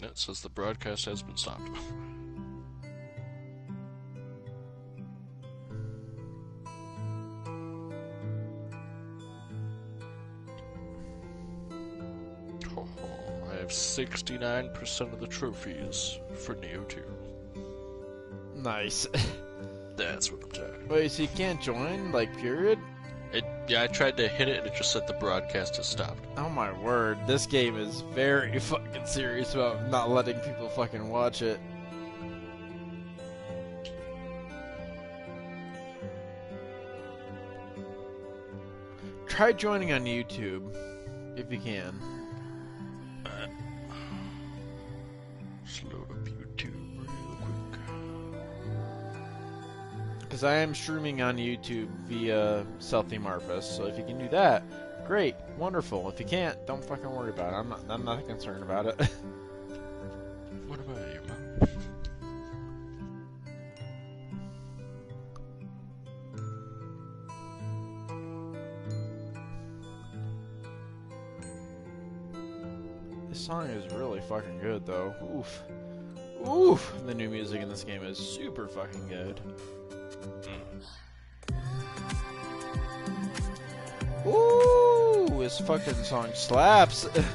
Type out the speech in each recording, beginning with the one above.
It says the broadcast has been stopped. I have 69% of the trophies for Neo 2. Nice. That's what I'm talking about. Wait, so you can't join, like, period? Yeah, I tried to hit it and it just said the broadcast has stopped. Oh my word, this game is very fucking serious about not letting people fucking watch it. Try joining on YouTube, if you can. Slow up YouTube real quick. Because I am streaming on YouTube via Stealthy Marfus, so if you can do that, great, wonderful. If you can't, don't fucking worry about it. I'm not concerned about it. What about you, man? This song is really fucking good, though. Oof. Oof! The new music in this game is super fucking good. Ooh! This fucking song slaps! Okay,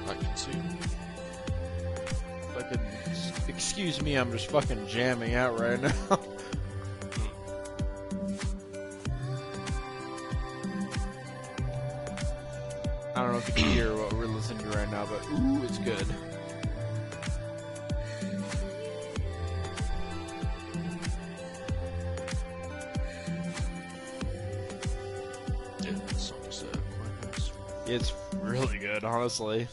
I can see. Fucking... Excuse me, I'm just fucking jamming out right now. I don't know if you can hear what we're listening to right now, but ooh, it's good. Yeah, that song's quite nice. It's really good, honestly.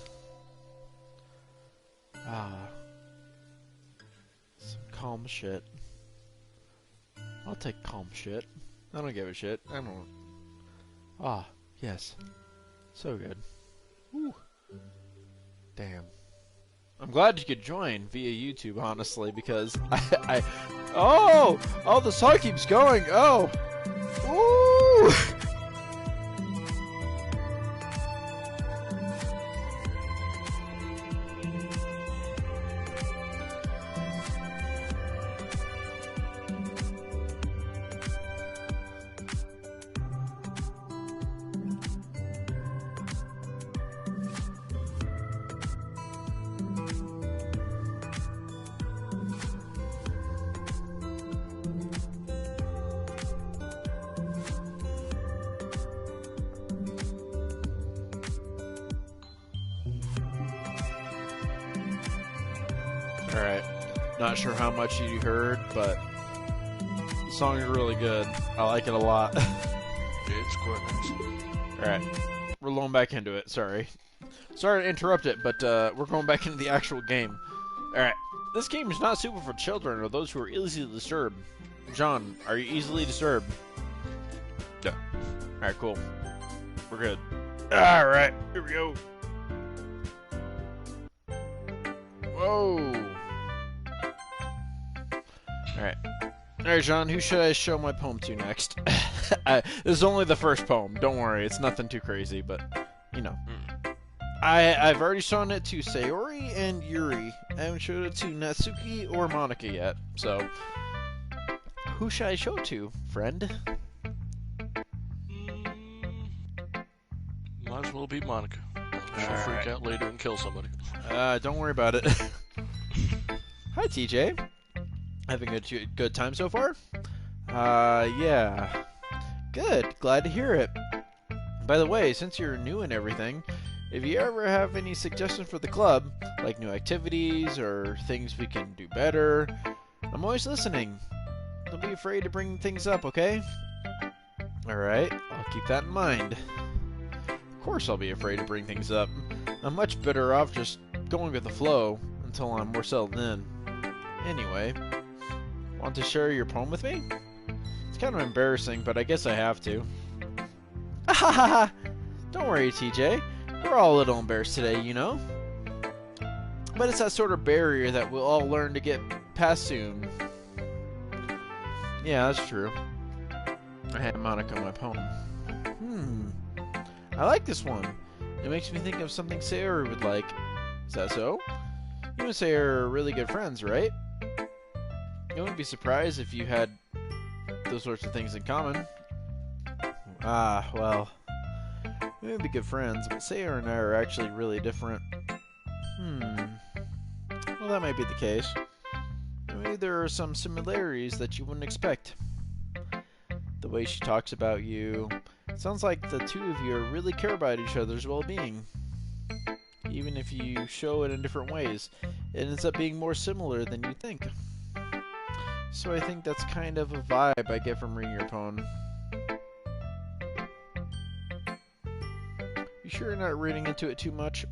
Some calm shit. I'll take calm shit. I don't give a shit. I don't... yes. So good. Woo. Damn. I'm glad you could join via YouTube, honestly, because Oh, the song keeps going. Oh! Ooh! Alright. Not sure how much you heard, but the song is really good. I like it a lot. It's quite nice. Alright. We're going back into it. Sorry to interrupt it, but we're going back into the actual game. Alright. This game is not suitable for children or those who are easily disturbed. John, are you easily disturbed? Yeah. Alright, cool. We're good. Alright, here we go. Whoa. Alright, John, who should I show my poem to next? This is only the first poem. Don't worry, it's nothing too crazy, but, you know. I've already shown it to Sayori and Yuri. I haven't showed it to Natsuki or Monica yet, so... Who should I show it to, friend? Might as well be Monica. She'll freak out later and kill somebody. Don't worry about it. Hi, TJ. Having a good time so far? Yeah. Good. Glad to hear it. By the way, since you're new and everything, if you ever have any suggestions for the club, like new activities or things we can do better, I'm always listening. Don't be afraid to bring things up, okay? Alright, I'll keep that in mind. Of course I'll be afraid to bring things up. I'm much better off just going with the flow until I'm more settled in. Anyway, want to share your poem with me? It's kind of embarrassing, but I guess I have to. Ahahaha! Don't worry, TJ. We're all a little embarrassed today, you know? But it's that sort of barrier that we'll all learn to get past soon. Yeah, that's true. I had Monica in my poem. I like this one. It makes me think of something Sayori would like. Is that so? You and Sayori are really good friends, right? You wouldn't be surprised if you had those sorts of things in common. Ah, well, we may be good friends, but Sayori and I are actually really different. Well, that might be the case. Maybe there are some similarities that you wouldn't expect. The way she talks about you. It sounds like the two of you really care about each other's well-being. Even if you show it in different ways, it ends up being more similar than you think. So I think that's kind of a vibe I get from reading your poem. You sure you're not reading into it too much?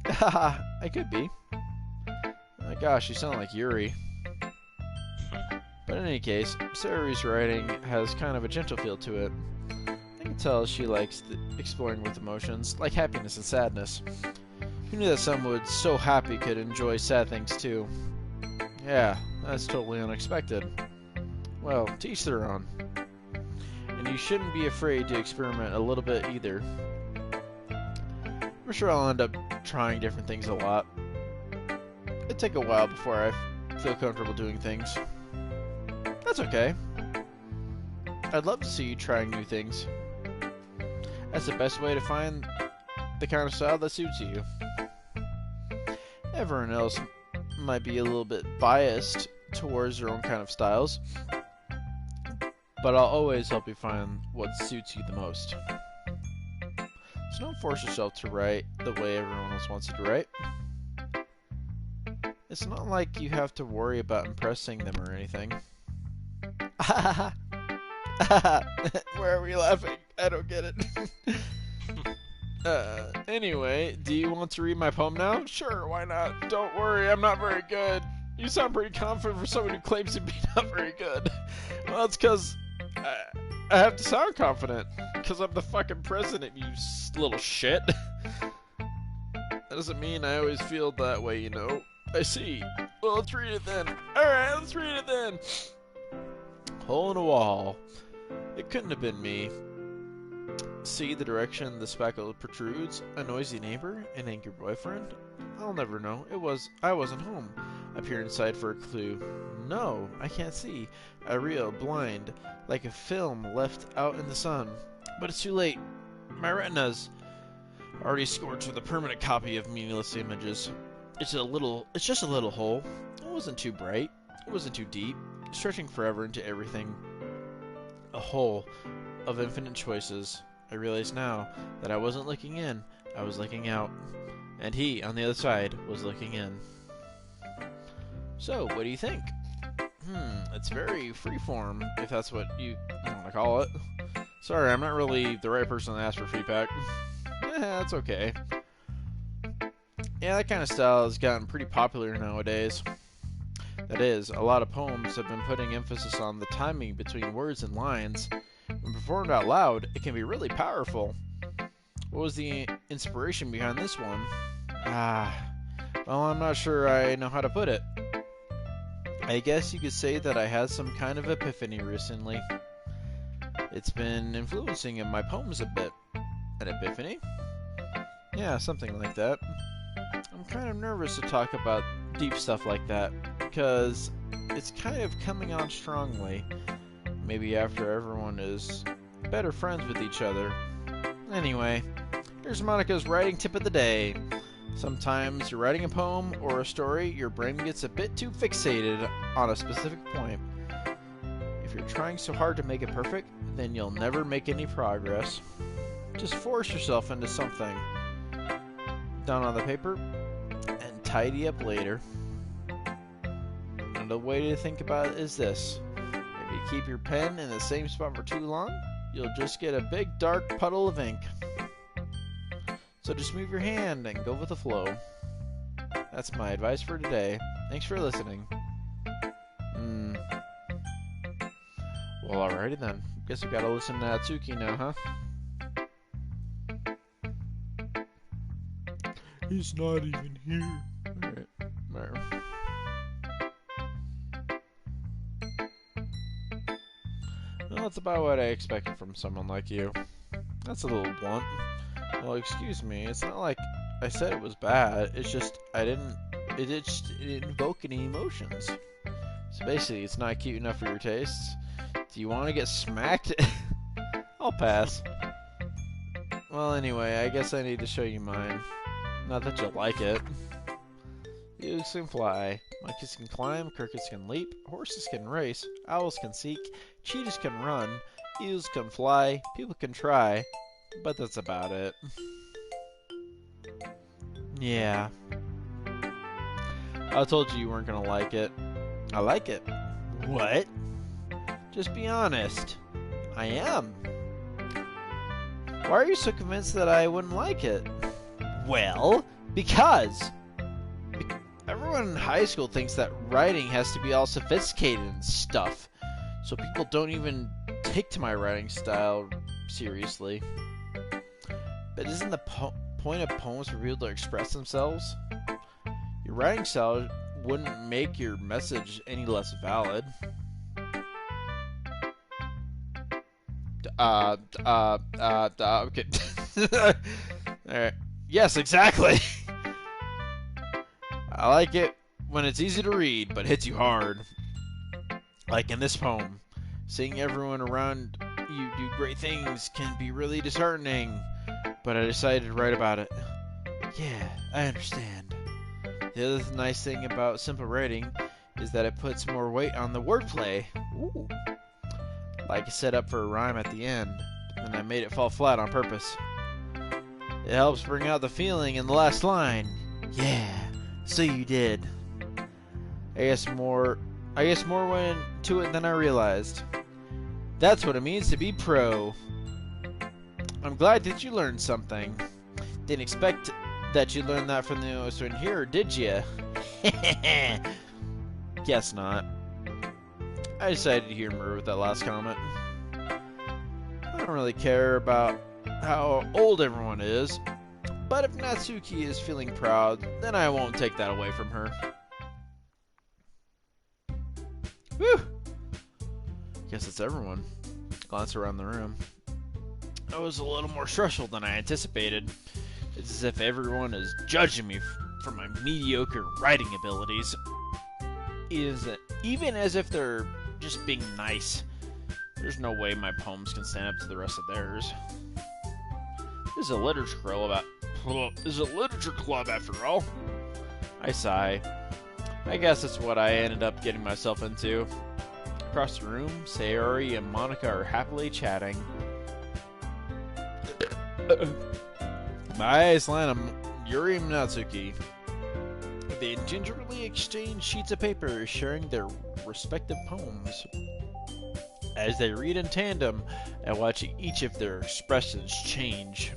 Haha, I could be. My gosh, you sound like Yuri. But in any case, Sayori's writing has kind of a gentle feel to it. I can tell she likes exploring with emotions, like happiness and sadness. Who knew that someone so happy could enjoy sad things too? Yeah, that's totally unexpected. Well, to each their own. And you shouldn't be afraid to experiment a little bit either. I'm sure I'll end up trying different things a lot. It'd take a while before I feel comfortable doing things. That's okay. I'd love to see you trying new things. That's the best way to find the kind of style that suits you. Everyone else might be a little bit biased towards their own kind of styles, but I'll always help you find what suits you the most. So don't force yourself to write the way everyone else wants you to write. It's not like you have to worry about impressing them or anything. Where are we laughing? I don't get it. Anyway, do you want to read my poem now? Sure, why not? Don't worry, I'm not very good. You sound pretty confident for someone who claims to be not very good. Well, it's because I have to sound confident. Because I'm the fucking president, you little shit. That doesn't mean I always feel that way, you know. I see. Well, let's read it then. Alright, let's read it then. Hole in a wall. It couldn't have been me. See the direction the spackle protrudes? A noisy neighbor? An angry boyfriend? I'll never know. I wasn't home. I peer inside for a clue. No, I can't see. I reel, blind, like a film left out in the sun. But it's too late. My retina's already scorched with a permanent copy of meaningless images. It's just a little hole. It wasn't too bright. It wasn't too deep. Stretching forever into everything. A hole of infinite choices. I realize now that I wasn't looking in, I was looking out. And he, on the other side, was looking in. So, what do you think? It's very freeform, if that's what you want to call it. Sorry, I'm not really the right person to ask for feedback. That's okay. Yeah, that kind of style has gotten pretty popular nowadays. That is, a lot of poems have been putting emphasis on the timing between words and lines. When performed out loud, it can be really powerful. What was the inspiration behind this one? Well, I'm not sure I know how to put it. I guess you could say that I had some kind of epiphany recently. It's been influencing my poems a bit. An epiphany? Yeah, something like that. I'm kind of nervous to talk about deep stuff like that, because it's kind of coming on strongly. Maybe after everyone is better friends with each other. Anyway, here's Monica's writing tip of the day. Sometimes you're writing a poem or a story, your brain gets a bit too fixated on a specific point. If you're trying so hard to make it perfect, then you'll never make any progress. Just force yourself into something down on the paper and tidy up later. And the way to think about it is this. If you keep your pen in the same spot for too long, you'll just get a big dark puddle of ink. So just move your hand and go with the flow. That's my advice for today. Thanks for listening. Well, alrighty then. Guess we gotta listen to Atsuki now, huh? He's not even here. Alright. Well, that's about what I expected from someone like you. That's a little blunt. Well, excuse me. It's not like I said it was bad. It's just it didn't evoke any emotions. So basically, it's not cute enough for your tastes. Do you want to get smacked? I'll pass. Well, anyway, I guess I need to show you mine. Not that you'll like it. Eagles can fly, monkeys can climb, crickets can leap, horses can race, owls can seek, cheetahs can run, eels can fly, people can try, but that's about it. Yeah. I told you weren't gonna like it. I like it. What? Just be honest. I am. Why are you so convinced that I wouldn't like it? Well, because everyone in high school thinks that writing has to be all sophisticated and stuff, so people don't even take to my writing style seriously. But isn't the point of poems for people to express themselves? Your writing style wouldn't make your message any less valid. Okay. Alright. Yes, exactly. I like it when it's easy to read, but hits you hard. Like in this poem. Seeing everyone around you do great things can be really disheartening, but I decided to write about it. Yeah, I understand. The other nice thing about simple writing is that it puts more weight on the wordplay. Ooh. Like a set up for a rhyme at the end, and I made it fall flat on purpose. It helps bring out the feeling in the last line. Yeah, so you did. I guess more went into it than I realized. That's what it means to be pro. I'm glad that you learned something. Didn't expect that you learned that from the newest one here, did you? Guess not. I decided to humor with that last comment. I don't really care about how old everyone is, but if Natsuki is feeling proud, then I won't take that away from her. Whew! Guess it's everyone. Glance around the room. That was a little more stressful than I anticipated. It's as if everyone is judging me for my mediocre writing abilities. Even as if they're just being nice. There's no way my poems can stand up to the rest of theirs. This is a literature club after all. I sigh. I guess that's what I ended up getting myself into. Across the room, Sayori and Monica are happily chatting. My eyes land on Yuri and Natsuki. They gingerly exchange sheets of paper, sharing their respective poems. As they read in tandem, I watch each of their expressions change.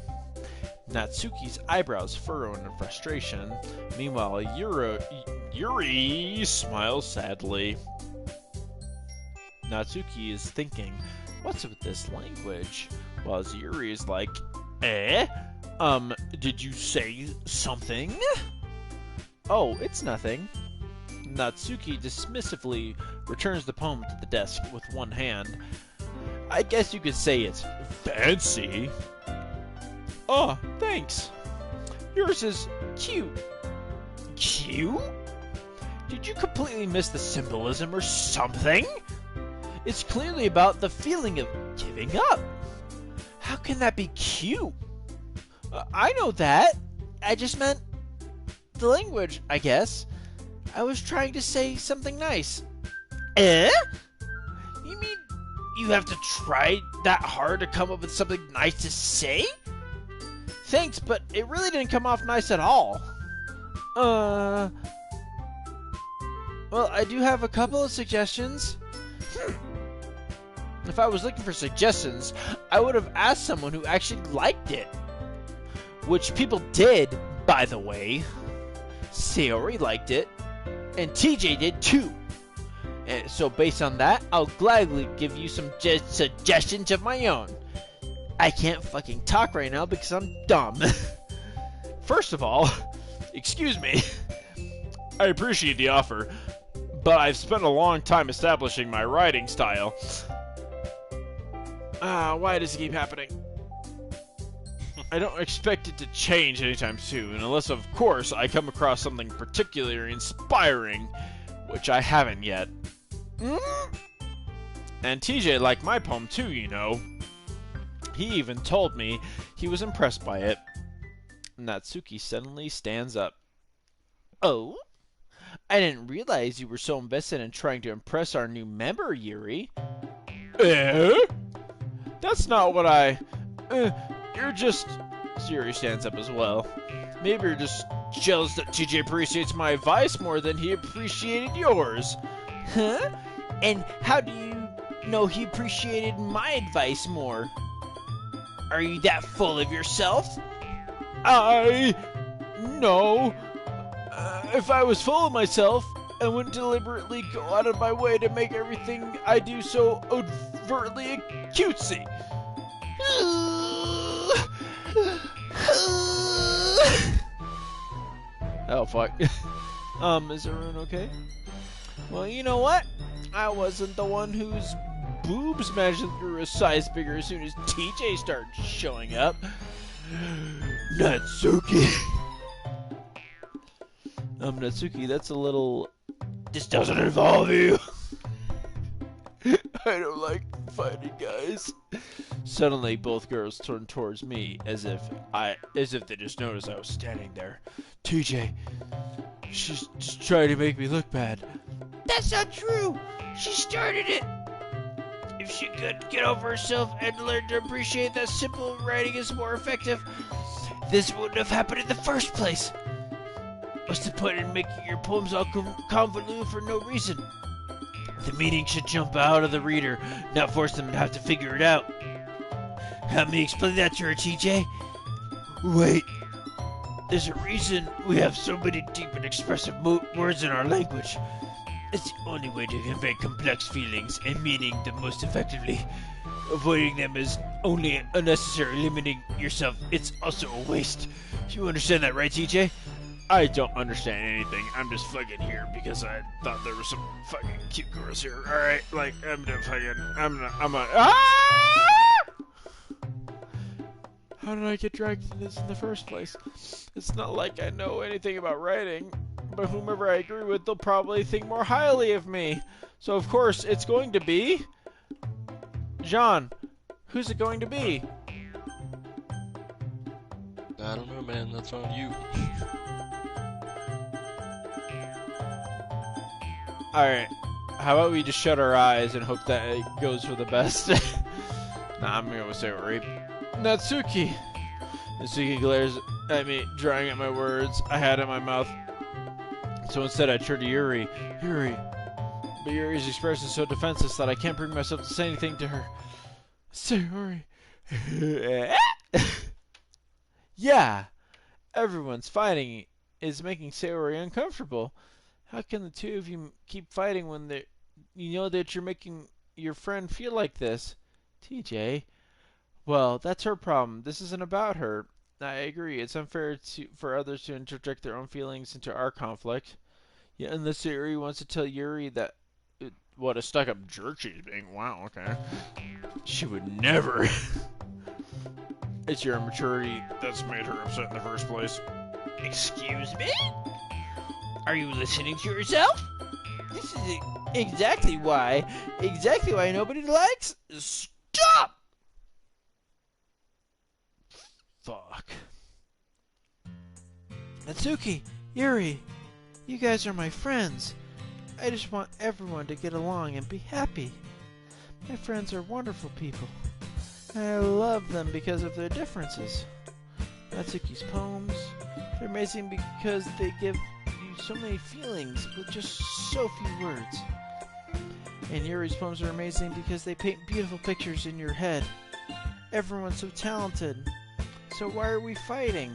Natsuki's eyebrows furrow in frustration. Meanwhile, Yuri smiles sadly. Natsuki is thinking, what's with this language? While Yuri is like, did you say something? Oh, it's nothing. Natsuki dismissively returns the poem to the desk with one hand. I guess you could say it's fancy. Oh, thanks. Yours is cute. Cute? Did you completely miss the symbolism or something? It's clearly about the feeling of giving up. How can that be cute? I know that. I just meant the language, I guess. I was trying to say something nice. You mean you have to try that hard to come up with something nice to say? Thanks, but it really didn't come off nice at all. Well, I do have a couple of suggestions. If I was looking for suggestions, I would have asked someone who actually liked it. Which people did, by the way. Sayori liked it, and TJ did too. And so based on that, I'll gladly give you some suggestions of my own. I can't fucking talk right now because I'm dumb. First of all, excuse me. I appreciate the offer, but I've spent a long time establishing my writing style. Why does it keep happening? I don't expect it to change anytime soon, unless, of course, I come across something particularly inspiring, which I haven't yet. And TJ liked my poem too, you know. He even told me he was impressed by it. Natsuki suddenly stands up. Oh? I didn't realize you were so invested in trying to impress our new member, Yuri. That's not what I... you're just... Yuri stands up as well. Maybe you're just jealous that TJ appreciates my advice more than he appreciated yours. Huh? And how do you know he appreciated my advice more? Are you that full of yourself? No. If I was full of myself, I wouldn't deliberately go out of my way to make everything I do so overtly cutesy. Oh, fuck. Is everyone okay? Well, you know what? I wasn't the one whose boobs magically grew a size bigger as soon as TJ started showing up. Natsuki. Natsuki, that's a little... This doesn't involve you. I don't like fighting guys. Suddenly, both girls turned towards me as if they just noticed I was standing there. TJ, she's just trying to make me look bad. That's not true. She started it. If she could get over herself and learn to appreciate that simple writing is more effective, this wouldn't have happened in the first place. What's the point in making your poems all convoluted for no reason? The meaning should jump out of the reader, not force them to have to figure it out. Help me explain that to her, TJ. Wait. There's a reason we have so many deep and expressive words in our language. It's the only way to convey complex feelings and meaning the most effectively. Avoiding them is only unnecessary. Limiting yourself, it's also a waste. You understand that, right, TJ? I don't understand anything. I'm just fucking here because I thought there were some fucking cute girls here. Alright, like, How did I get dragged into this in the first place? It's not like I know anything about writing, but whomever I agree with, they'll probably think more highly of me. So of course, it's going to be... John, who's it going to be? I don't know, man. That's on you. Alright, how about we just shut our eyes and hope that it goes for the best? Nah, I'm gonna say Ori. Natsuki! Natsuki glares at me, drawing at my words I had in my mouth. So instead I turned to Yuri. Yuri. But Yuri's expression is so defenseless that I can't bring myself to say anything to her. Sayori. Yeah! Everyone's fighting is making Sayori uncomfortable. How can the two of you keep fighting when you know that you're making your friend feel like this? TJ. Well, that's her problem. This isn't about her. I agree. It's unfair for others to interject their own feelings into our conflict. Yeah, unless Sayori wants to tell Yuri that what a stuck-up jerk she's being. Wow, okay. She would never. It's your immaturity that's made her upset in the first place. Excuse me? Are you listening to yourself? This is exactly why nobody likes... Stop! Fuck. Natsuki, Yuri, you guys are my friends. I just want everyone to get along and be happy. My friends are wonderful people. And I love them because of their differences. Natsuki's poems, they're amazing because they give you so many feelings with just so few words. And Yuri's poems are amazing because they paint beautiful pictures in your head. Everyone's so talented. So why are we fighting?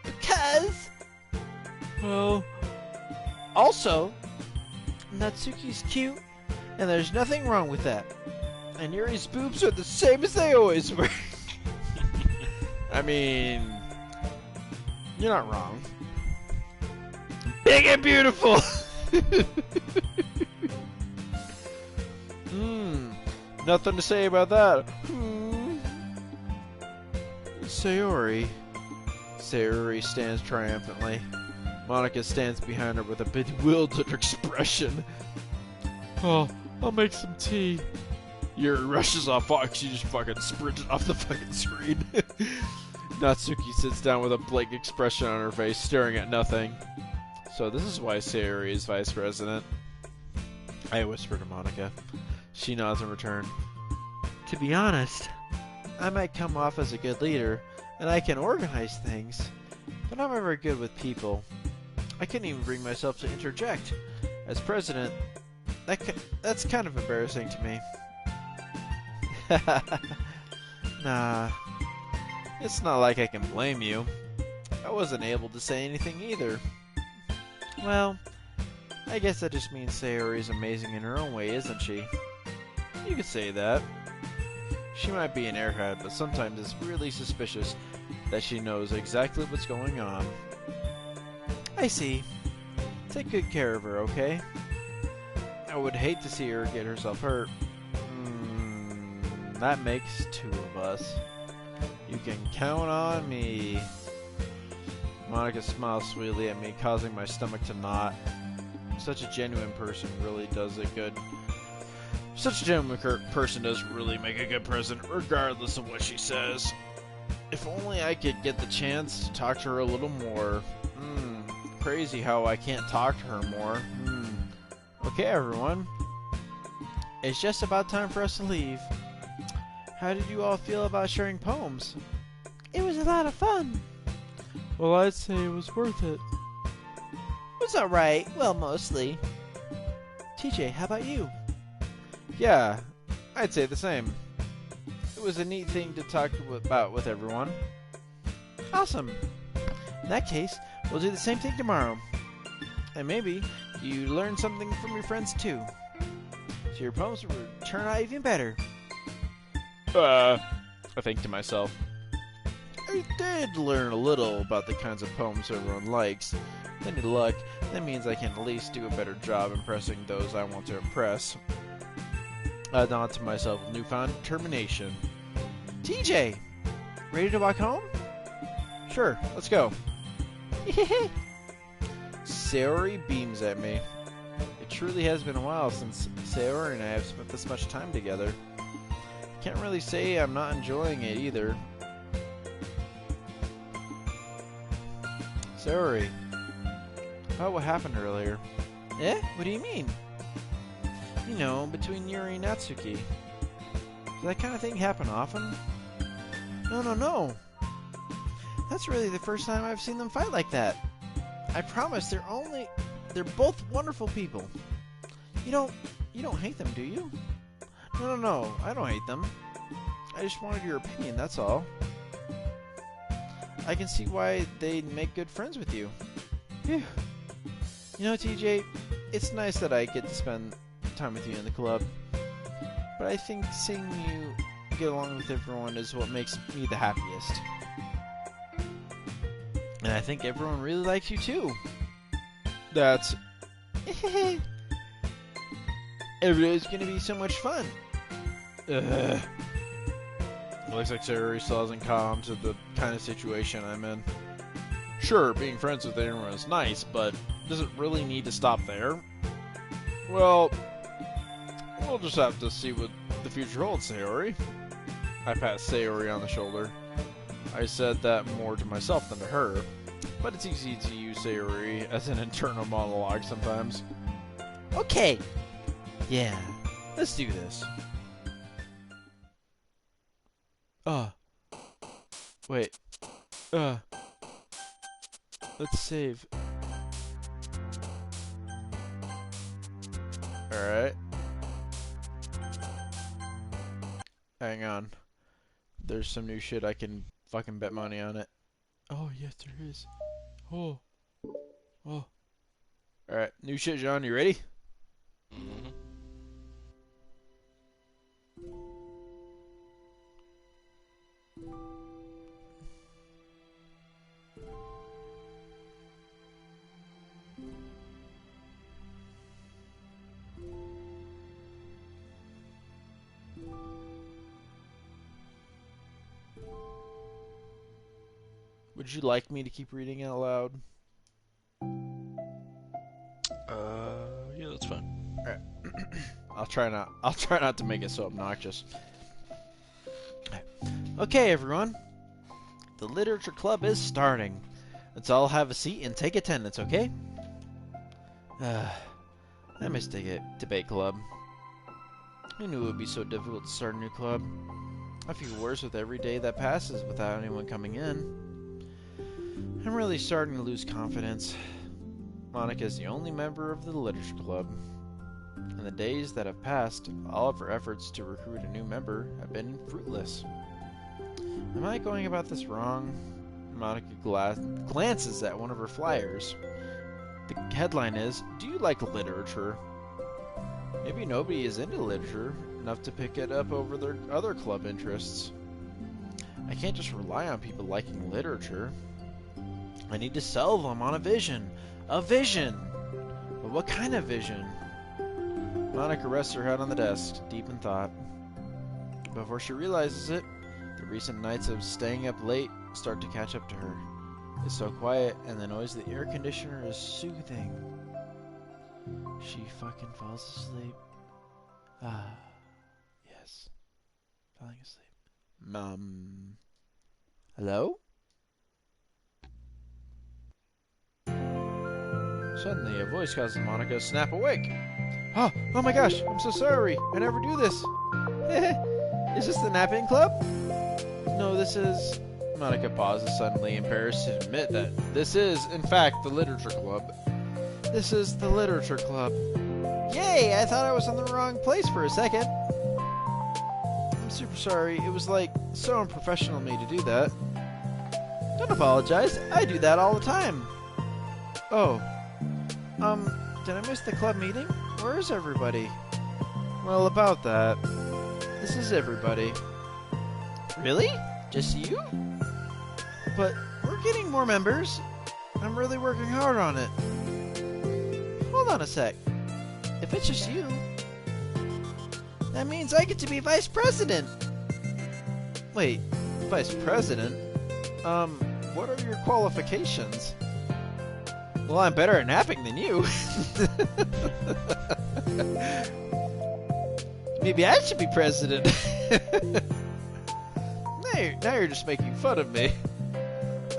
Because... Well... Also, Natsuki's cute, and there's nothing wrong with that. And Yuri's boobs are the same as they always were. I mean... You're not wrong. Big and beautiful! Nothing to say about that. Sayori. Sayori stands triumphantly. Monica stands behind her with a bewildered expression. Oh, I'll make some tea. Yuri rushes off Fox. She just fucking sprinted off the fucking screen. Natsuki sits down with a blank expression on her face, staring at nothing. So this is why Sayori is vice president. I whisper to Monica. She nods in return. To be honest, I might come off as a good leader, and I can organize things, but I'm not very good with people. I couldn't even bring myself to interject. As president, that's kind of embarrassing to me. Nah, it's not like I can blame you. I wasn't able to say anything either. Well, I guess that just means Sayori's amazing in her own way, isn't she? You could say that. She might be an airhead, but sometimes it's really suspicious that she knows exactly what's going on. I see. Take good care of her, okay? I would hate to see her get herself hurt. That makes two of us. You can count on me. Monica smiles sweetly at me, causing my stomach to knot. Such a genuine person really does it good. Such a genuine person does really make a good president, regardless of what she says. If only I could get the chance to talk to her a little more. Crazy how I can't talk to her more. Okay, everyone. It's just about time for us to leave. How did you all feel about sharing poems? It was a lot of fun. Well, I'd say it was worth it. It was alright. Well, mostly. TJ, how about you? Yeah, I'd say the same. It was a neat thing to talk about with everyone. Awesome. In that case, we'll do the same thing tomorrow. And maybe you learn something from your friends too. So your poems will turn out even better. I think to myself. I did learn a little about the kinds of poems everyone likes. With any luck, that means I can at least do a better job impressing those I want to impress. I nod to myself with newfound determination. TJ! Ready to walk home? Sure, let's go. Sayori beams at me. It truly has been a while since Sayori and I have spent this much time together. Can't really say I'm not enjoying it either. Sayori, about what happened earlier? Eh? What do you mean? You know, between Yuri and Natsuki. Does that kind of thing happen often? No. That's really the first time I've seen them fight like that. I promise they're both wonderful people. You don't hate them, do you? No, I don't hate them. I just wanted your opinion, that's all. I can see why they'd make good friends with you. Phew. You know, TJ, it's nice that I get to spend time with you in the club. But I think seeing you get along with everyone is what makes me the happiest. And I think everyone really likes you too. That's... Every day's gonna be so much fun. It looks like Sayori still hasn't caught on to the kind of situation I'm in. Sure, being friends with everyone is nice, but does it really need to stop there? Well, we'll just have to see what the future holds, Sayori. I pat Sayori on the shoulder. I said that more to myself than to her, but it's easy to use Sayori as an internal monologue sometimes. Okay. Yeah, let's do this. Wait. Let's save. Alright. Hang on. There's some new shit I can fucking bet money on it. Oh, yes, there is. Oh. Alright, new shit, John. You ready? Mm-hmm. Would you like me to keep reading out loud? Yeah, that's fine. Alright. I'll try not to make it so obnoxious. Okay, everyone. The literature club is starting. Let's all have a seat and take attendance, okay? I miss debate club. Who knew it would be so difficult to start a new club? I feel worse with every day that passes without anyone coming in. I'm really starting to lose confidence. Monica is the only member of the literature club. In the days that have passed, all of her efforts to recruit a new member have been fruitless. Am I going about this wrong? Monica glances at one of her flyers. The headline is, "Do you like literature?" Maybe nobody is into literature enough to pick it up over their other club interests. I can't just rely on people liking literature. I need to sell them on a vision. A vision! But what kind of vision? Monica rests her head on the desk, deep in thought. Before she realizes it, the recent nights of staying up late start to catch up to her. It's so quiet, and the noise of the air conditioner is soothing. She fucking falls asleep. Ah, yes. Falling asleep. Hello? Suddenly, a voice causes Monica to snap awake. Oh my gosh, I'm so sorry. I never do this. Is this the napping club? No, this is... Monica pauses suddenly, embarrassed to admit that this is, in fact, the literature club. This is the literature club. Yay! I thought I was in the wrong place for a second. I'm super sorry. It was, like, so unprofessional of me to do that. Don't apologize. I do that all the time. Oh. Did I miss the club meeting? Where is everybody? Well, about that. This is everybody. Really? Just you? But we're getting more members. I'm really working hard on it. Hold on a sec. If it's just you, that means I get to be vice president. Wait, vice president? What are your qualifications? Well, I'm better at napping than you. Maybe I should be president. Now you're just making fun of me.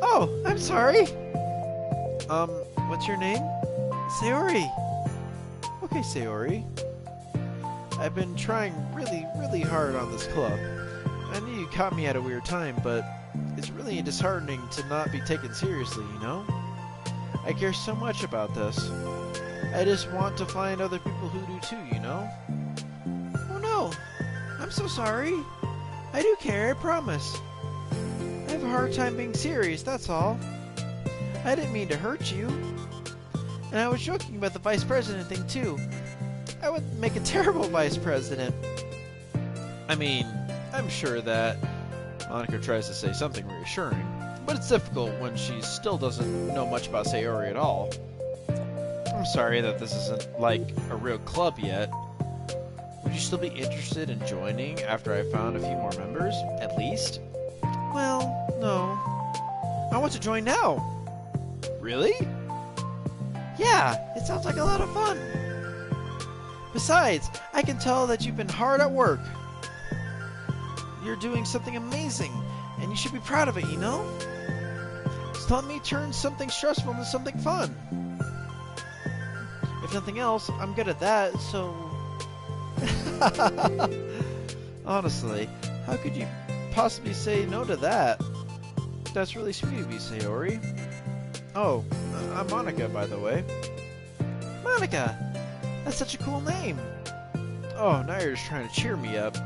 Oh, I'm sorry. What's your name? Sayori. Okay, Sayori. I've been trying really, really hard on this club. I knew you caught me at a weird time, but it's really disheartening to not be taken seriously, you know? I care so much about this. I just want to find other people who do too, you know? Oh no! I'm so sorry. I do care, I promise. I have a hard time being serious, that's all. I didn't mean to hurt you. And I was joking about the vice president thing too. I would make a terrible vice president. I mean, I'm sure that... Monica tries to say something reassuring, but it's difficult when she still doesn't know much about Sayori at all. I'm sorry that this isn't, like, a real club yet. Would you still be interested in joining after I found a few more members, at least? Well, no. I want to join now. Really? Yeah, it sounds like a lot of fun. Besides, I can tell that you've been hard at work. You're doing something amazing, and you should be proud of it, you know? So let me turn something stressful into something fun. If nothing else, I'm good at that, so... Honestly, how could you possibly say no to that? That's really sweet of you, Sayori. Oh, I'm Monica, by the way. Monica! That's such a cool name. Oh, now you're just trying to cheer me up.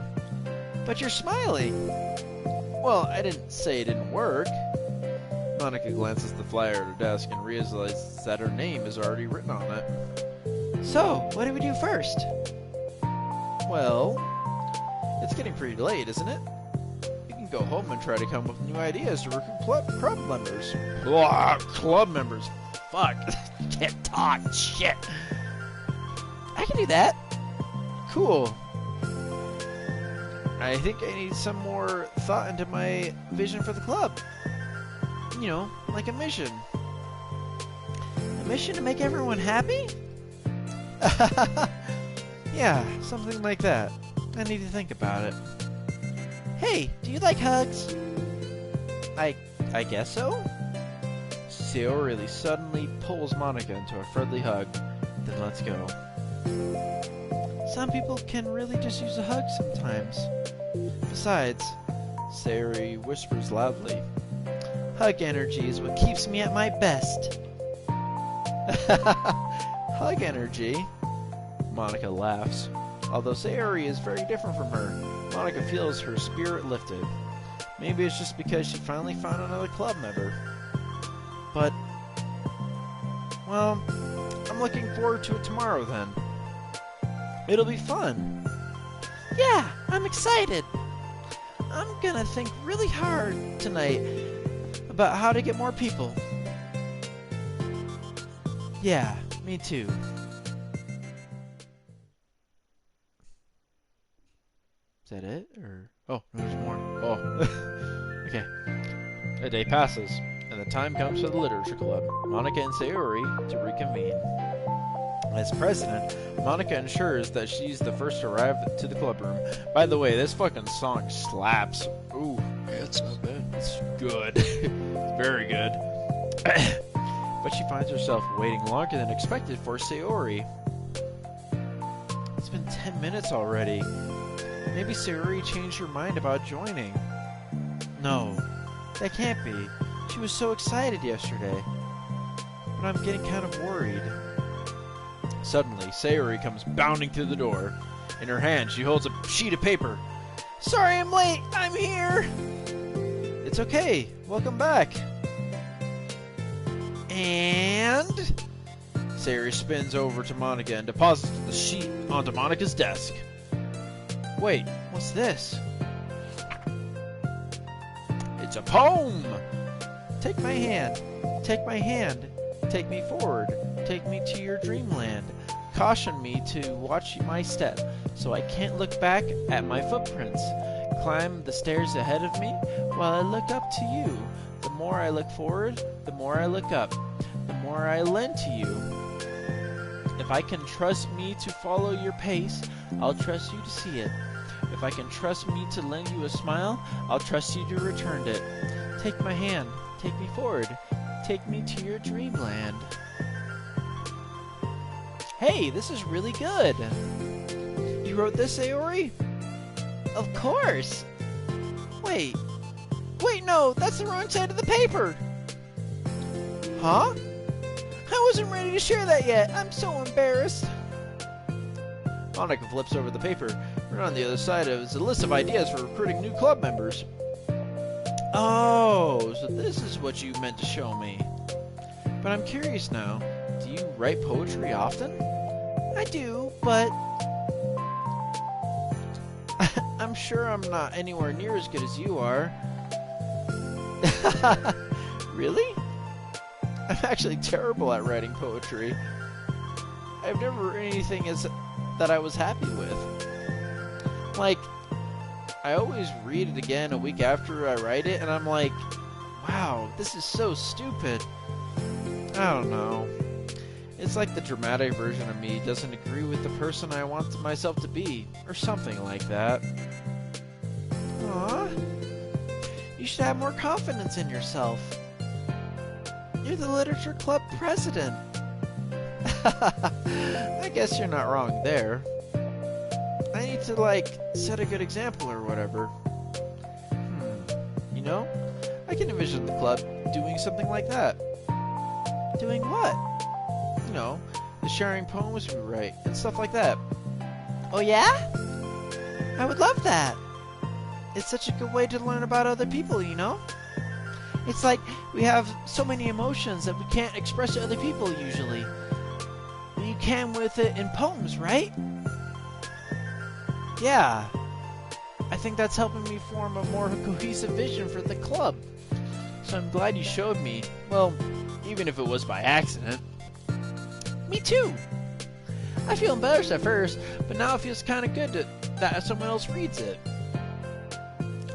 But you're smiling. Well, I didn't say it didn't work. Monica glances at the flyer at her desk and realizes that her name is already written on it. So, what do we do first? Well, it's getting pretty late, isn't it? You can go home and try to come up with new ideas to recruit club members. Blah, club members. Fuck. Can't talk. Shit. I can do that. Cool. I think I need some more thought into my vision for the club. You know, like a mission. A mission to make everyone happy? Yeah, something like that. I need to think about it. Hey, do you like hugs? I guess so? Sayori suddenly pulls Monika into a friendly hug, then lets go. Some people can really just use a hug sometimes. Besides, Sayori whispers loudly, hug energy is what keeps me at my best. Hug energy? Monika laughs. Although Sayori is very different from her, Monika feels her spirit lifted. Maybe it's just because she finally found another club member. But, well, I'm looking forward to it tomorrow then. It'll be fun. Yeah, I'm excited. I'm gonna think really hard tonight about how to get more people. Yeah, me too. Is that it? Or oh, no, there's more. Oh. Okay. A day passes, and the time comes for the literature club, Monika and Sayori to reconvene. As president, Monika ensures that she's the first to arrive to the club room. By the way, this fucking song slaps. Ooh, Yeah, it's not bad. it's good. It's very good. But she finds herself waiting longer than expected for Sayori. It's been 10 minutes already. Maybe Sayori changed her mind about joining. No, that can't be. She was so excited yesterday. But I'm getting kind of worried. Suddenly, Sayori comes bounding through the door. In her hand, she holds a sheet of paper. Sorry I'm late. I'm here. It's okay. Welcome back. And Sayori spins over to Monika and deposits the sheet onto Monika's desk. Wait, what's this? It's a poem! Take my hand. Take my hand. Take me forward. Take me to your dreamland. Caution me to watch my step, so I can't look back at my footprints. Climb the stairs ahead of me while I look up to you. The more I look forward, the more I look up. The more I lend to you. If I can trust me to follow your pace, I'll trust you to see it. If I can trust me to lend you a smile, I'll trust you to return it. Take my hand. Take me forward. Take me to your dreamland. Hey, this is really good. You wrote this, Sayori? Of course. Wait, no, that's the wrong side of the paper. Huh? I wasn't ready to share that yet. I'm so embarrassed. Monika flips over the paper, and on the other side is a list of ideas for recruiting new club members. Oh, so this is what you meant to show me. But I'm curious now. Do you write poetry often? I do, but I'm sure I'm not anywhere near as good as you are. Really? I'm actually terrible at writing poetry. I've never written anything that I was happy with. Like, I always read it again a week after I write it, and I'm like, wow, this is so stupid. I don't know. It's like the dramatic version of me doesn't agree with the person I want myself to be, or something like that. Aw, you should have more confidence in yourself. You're the literature club president. I guess you're not wrong there. I need to, set a good example or whatever. You know, I can envision the club doing something like that. Doing what? You know, the sharing poems we write and stuff like that. Oh yeah? I would love that. It's such a good way to learn about other people, you know? It's like we have so many emotions that we can't express to other people usually. But you can with it in poems, right? Yeah. I think that's helping me form a more cohesive vision for the club. So I'm glad you showed me. Well, even if it was by accident. Me too. I feel embarrassed at first, but now it feels kind of good that someone else reads it.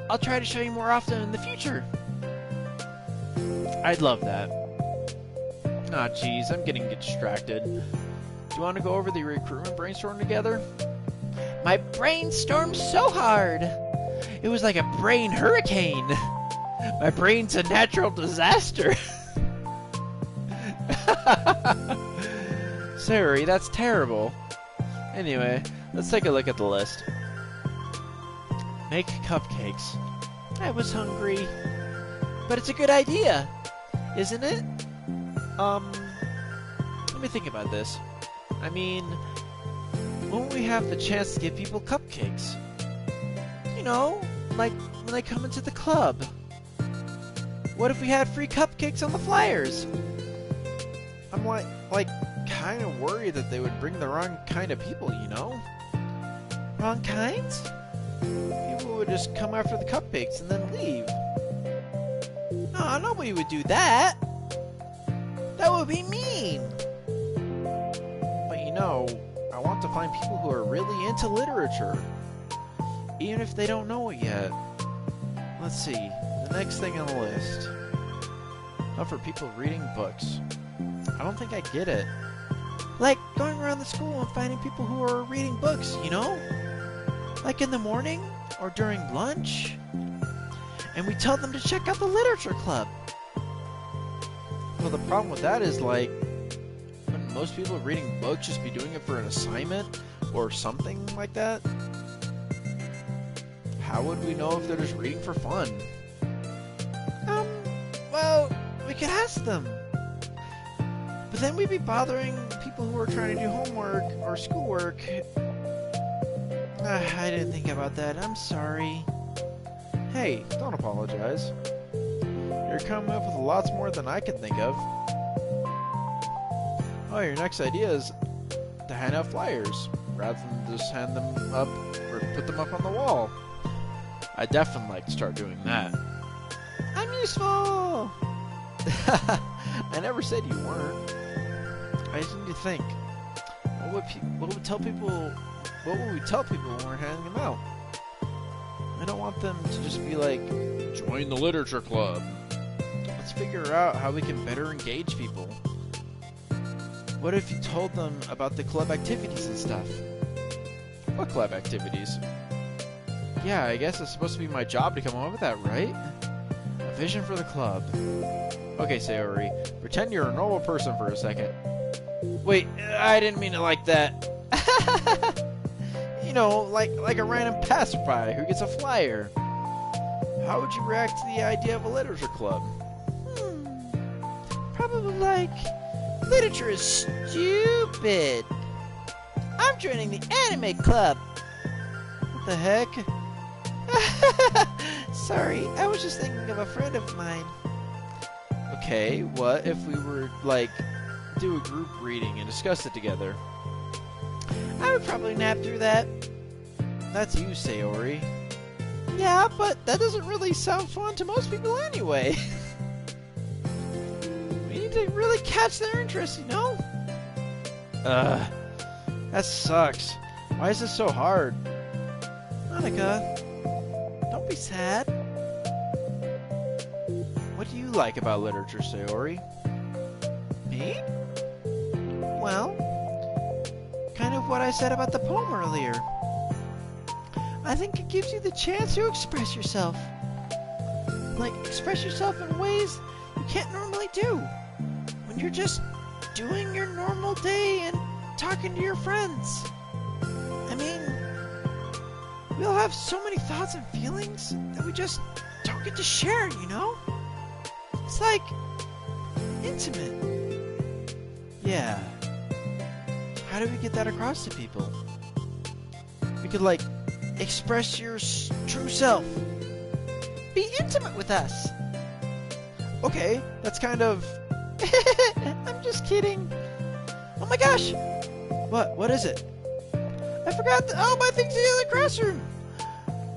I'll try to show you more often in the future. I'd love that. Aw, jeez, I'm getting distracted. Do you want to go over the recruitment brainstorm together? My brain stormed so hard! It was like a brain hurricane! My brain's a natural disaster! Sorry, that's terrible. Anyway, let's take a look at the list. Make cupcakes. I was hungry. But it's a good idea, isn't it? Let me think about this. I mean, won't we have the chance to give people cupcakes? You know, like when they come into the club. What if we had free cupcakes on the flyers? I'm like kind of worried that they would bring the wrong kind of people, you know? Wrong kinds? People would just come after the cupcakes and then leave. No, nobody would do that. That would be mean. But you know, I want to find people who are really into literature, even if they don't know it yet. Let's see, the next thing on the list. How for people reading books. I don't think I get it. Like going around the school and finding people who are reading books, you know? Like in the morning or during lunch. And we tell them to check out the literature club. Well, the problem with that is, like, wouldn't most people reading books just be doing it for an assignment or something like that? How would we know if they're just reading for fun? Well, we could ask them. But then we'd be bothering people who are trying to do homework or schoolwork. I didn't think about that. I'm sorry. Hey, don't apologize. You're coming up with lots more than I can think of. Oh, your next idea is to hand out flyers, rather than just hand them up or put them up on the wall. I definitely like to start doing that. I'm useful! I never said you weren't. I just need to think. What would we tell people when we're handing them out? I don't want them to just be like, join the literature club. Let's figure out how we can better engage people. What if you told them about the club activities and stuff? What club activities? Yeah, I guess it's supposed to be my job to come up with that, right? A vision for the club. Okay, Sayori, pretend you're a normal person for a second. Wait, I didn't mean it like that. You know, like a random passerby who gets a flyer. How would you react to the idea of a literature club? Probably like, literature is stupid. I'm joining the anime club. What the heck? Sorry, I was just thinking of a friend of mine. Okay, what if we were, like, do a group reading and discuss it together? I would probably nap through that. That's you, Sayori. Yeah, but that doesn't really sound fun to most people anyway. We need to really catch their interest, you know? That sucks. Why is this so hard? Monica, don't be sad. What do you like about literature, Sayori? Me? Well, kind of what I said about the poem earlier. I think it gives you the chance to express yourself. Like, express yourself in ways you can't normally do. When you're just doing your normal day and talking to your friends. I mean, we all have so many thoughts and feelings that we just don't get to share, you know? It's like intimate. Yeah. How do we get that across to people? We could, like, express your true self. Be intimate with us. Okay, that's kind of... I'm just kidding. Oh my gosh! What is it? I forgot all my things in the other classroom.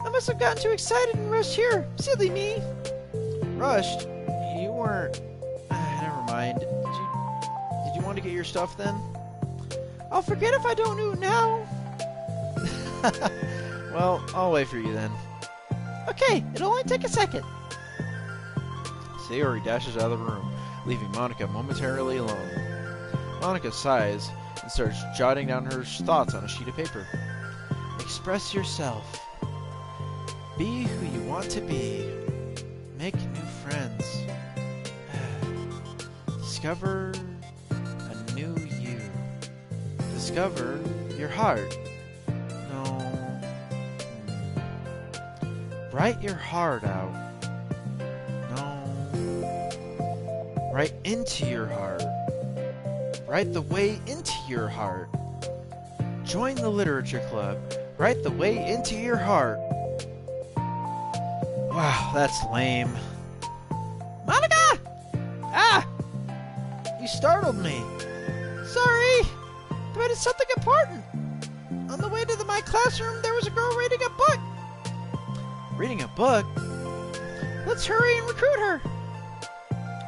I must have gotten too excited and rushed here. Silly me. Rushed? You weren't... never mind. Did you want to get your stuff then? I'll forget if I don't do it now. Well, I'll wait for you then. Okay, it'll only take a second. Sayori dashes out of the room, leaving Monica momentarily alone. Monica sighs and starts jotting down her thoughts on a sheet of paper. Express yourself. Be who you want to be. Make new friends. Discover a new you. Discover your heart. No. Write your heart out. No. Write into your heart. Write the way into your heart. Join the literature club. Write the way into your heart. Wow, that's lame. Monica! Ah! You startled me. Sorry, but it's something important. On the way to my classroom, there was a girl reading a book. Reading a book? Let's hurry and recruit her.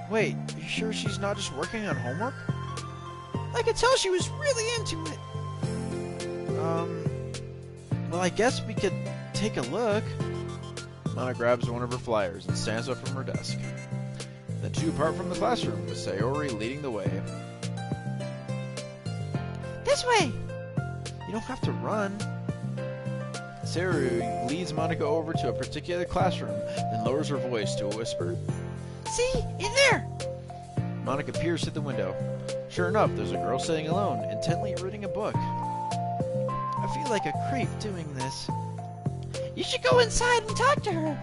Wait, are you sure she's not just working on homework? I could tell she was really into it. Well, I guess we could take a look. Mana grabs one of her flyers and stands up from her desk. The two part from the classroom, with Sayori leading the way. This way! You don't have to run. Sayori leads Monica over to a particular classroom, then lowers her voice to a whisper. See? In there! Monica peers through the window. Sure enough, there's a girl sitting alone, intently reading a book. I feel like a creep doing this. You should go inside and talk to her.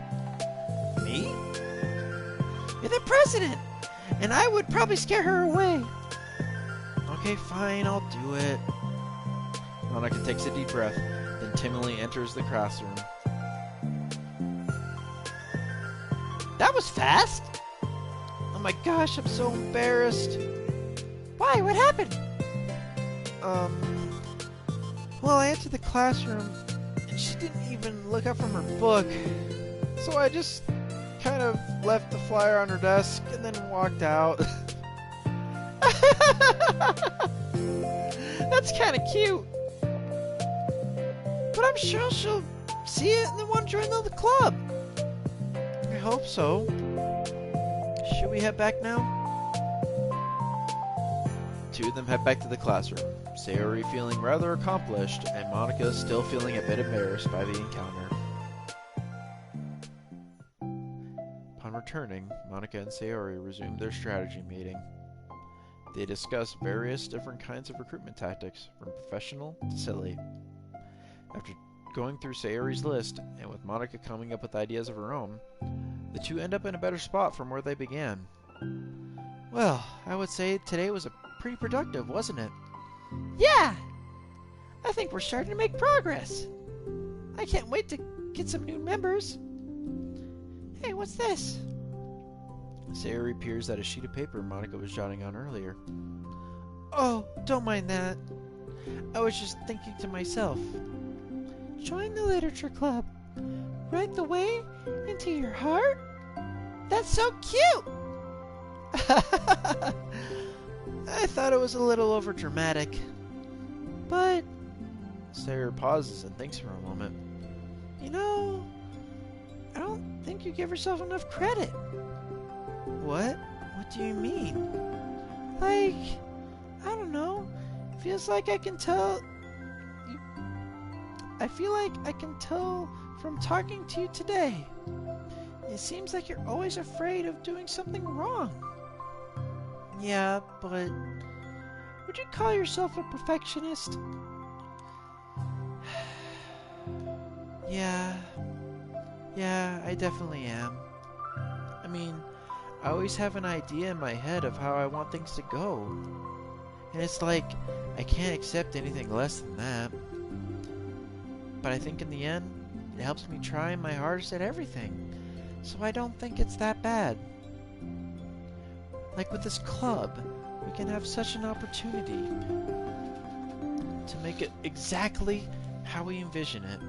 Me? You're the president, and I would probably scare her away. Okay, fine, I'll do it. Monica takes a deep breath, then timidly enters the classroom. That was fast! Oh my gosh, I'm so embarrassed. Why? What happened? Well, I entered the classroom, and she didn't even look up from her book. So I just kind of left the flyer on her desk and then walked out. That's kind of cute. But I'm sure she'll see it and then want to join the club. I hope so. Should we head back now? Two of them head back to the classroom, Sayori feeling rather accomplished, and Monica still feeling a bit embarrassed by the encounter. Upon returning, Monica and Sayori resumed their strategy meeting. They discussed various different kinds of recruitment tactics, from professional to silly. After going through Sayori's list, and with Monica coming up with ideas of her own, the two end up in a better spot from where they began. Well, I would say today was pretty productive, wasn't it? Yeah! I think we're starting to make progress. I can't wait to get some new members. Hey, what's this? Sayori peers at a sheet of paper Monica was jotting on earlier. Oh, don't mind that. I was just thinking to myself. Join the literature club. Write the way into your heart? That's so cute! I thought it was a little overdramatic. But Sayori pauses and thinks for a moment. You know, I don't think you give yourself enough credit. What? What do you mean? Like, I don't know. Feels like I can tell. I feel like I can tell from talking to you today. It seems like you're always afraid of doing something wrong. Yeah, but would you call yourself a perfectionist? Yeah, I definitely am. I mean, I always have an idea in my head of how I want things to go. And it's like, I can't accept anything less than that. But I think in the end, it helps me try my hardest at everything. So I don't think it's that bad. Like with this club, we can have such an opportunity to make it exactly how we envision it.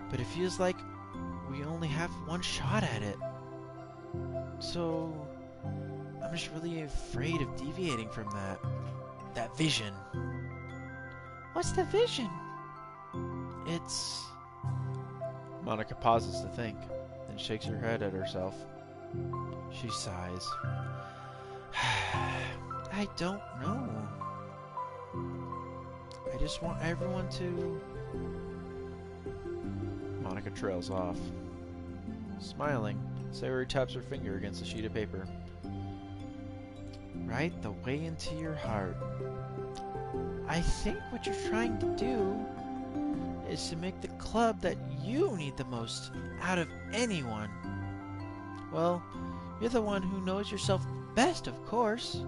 But it feels like we only have one shot at it. So I'm just really afraid of deviating from that vision. What's the vision? It's... Monica pauses to think, then shakes her head at herself. She sighs. I don't know. I just want everyone to... Monica trails off. Smiling, Sayori taps her finger against a sheet of paper. Right the way into your heart. I think what you're trying to do is to make the club that you need the most out of anyone. Well, you're the one who knows yourself best, of course.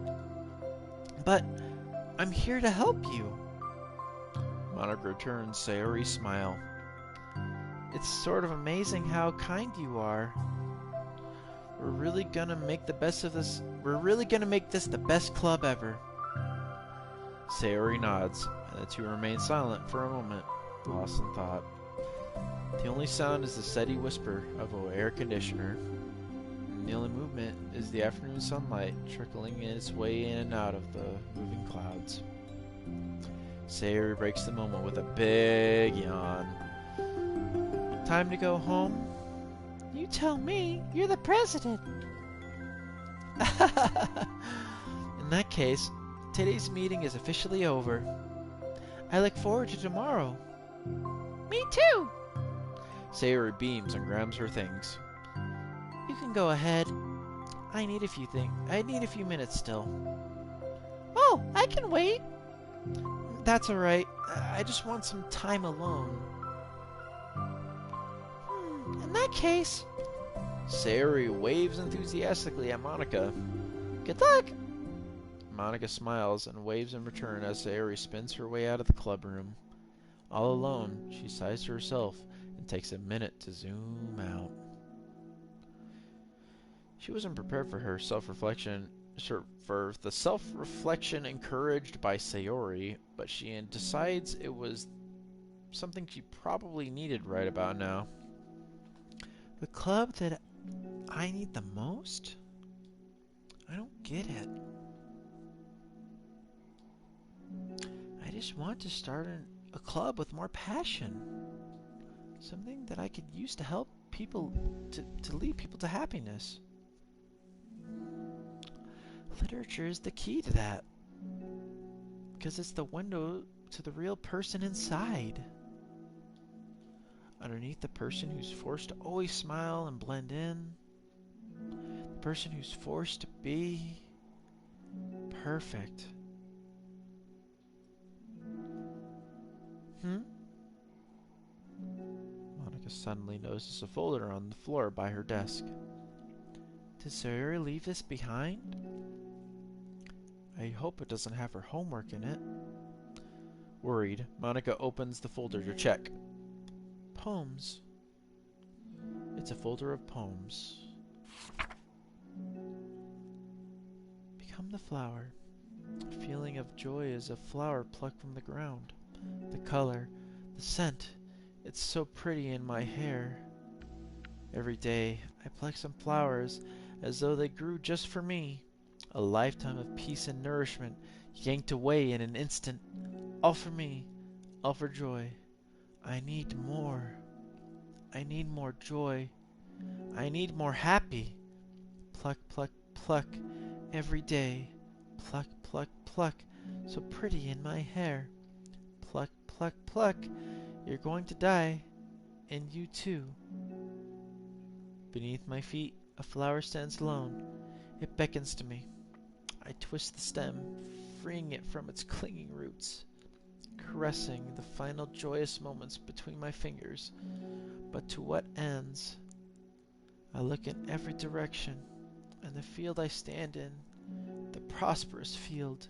But I'm here to help you. Monica returns Sayori's smile. It's sort of amazing how kind you are. We're really gonna make this the best club ever. Sayori nods, and the two remain silent for a moment, lost in thought. The only sound is the steady whisper of an air conditioner. And the only movement is the afternoon sunlight trickling its way in and out of the moving clouds. Sayori breaks the moment with a big yawn. Time to go home? You tell me, you're the president. In that case, today's meeting is officially over. I look forward to tomorrow. Me too. Sayori beams and grabs her things. You can go ahead. I need a few minutes still. Oh, I can wait. That's alright. I just want some time alone. In that case... Sayori waves enthusiastically at Monica. Good luck! Monica smiles and waves in return as Sayori spins her way out of the clubroom. All alone, she sighs to herself and takes a minute to zoom out. She wasn't prepared for her self-reflection, for the self-reflection encouraged by Sayori, but she decides it was something she probably needed right about now. The club that I need the most? I don't get it. I just want to start a club with more passion. Something that I could use to help people, to lead people to happiness. Literature is the key to that. Because it's the window to the real person inside. Underneath the person who's forced to always smile and blend in. The person who's forced to be perfect. Monica suddenly notices a folder on the floor by her desk. Did Sayori leave this behind? I hope it doesn't have her homework in it. Worried, Monica opens the folder to check. Poems. It's a folder of poems. Become the flower. A feeling of joy as a flower plucked from the ground. The color, the scent, it's so pretty in my hair. Every day, I pluck some flowers as though they grew just for me. A lifetime of peace and nourishment yanked away in an instant. All for me, all for joy. I need more. I need more joy. I need more happy. Pluck, pluck, pluck. Every day. Pluck, pluck, pluck. So pretty in my hair. Pluck, pluck, pluck. You're going to die. And you too. Beneath my feet, a flower stands alone. It beckons to me. I twist the stem, freeing it from its clinging roots, caressing the final joyous moments between my fingers. But to what ends? I look in every direction, and the field I stand in, the prosperous field,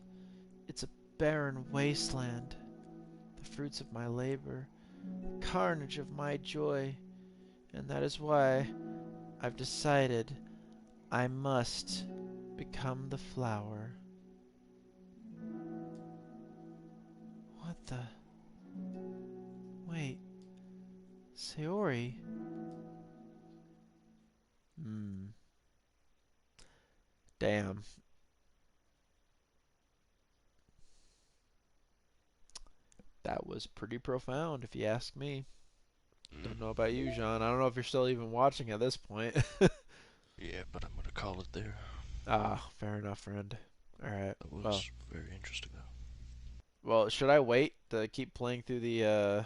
it's a barren wasteland. The fruits of my labor, the carnage of my joy, and that is why I've decided I must become the flower. What the... Wait. Sayori? Damn. That was pretty profound, if you ask me. Don't know about you, Jean. I don't know if you're still even watching at this point. Yeah, but I'm gonna call it there. Ah, fair enough, friend. Alright, That well. was very interesting, though. Well, should I wait to keep playing through the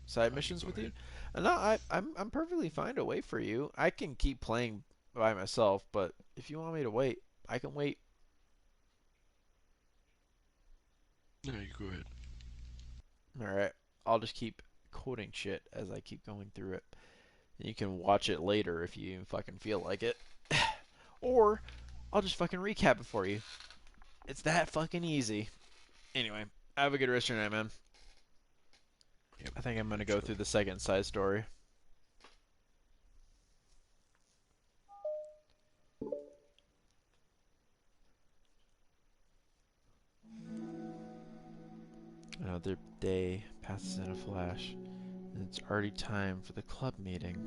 side You missions go with you? ahead. No, I'm perfectly fine to wait for you. I can keep playing by myself, but if you want me to wait, I can wait. No, you go ahead. Alright, I'll just keep quoting shit as I keep going through it. You can watch it later if you fucking feel like it. Or I'll just fucking recap it for you. It's that fucking easy. Anyway, have a good rest of your night, man. Yep. I think I'm gonna You go too. through the second side story. Another day passes in a flash, and it's already time for the club meeting.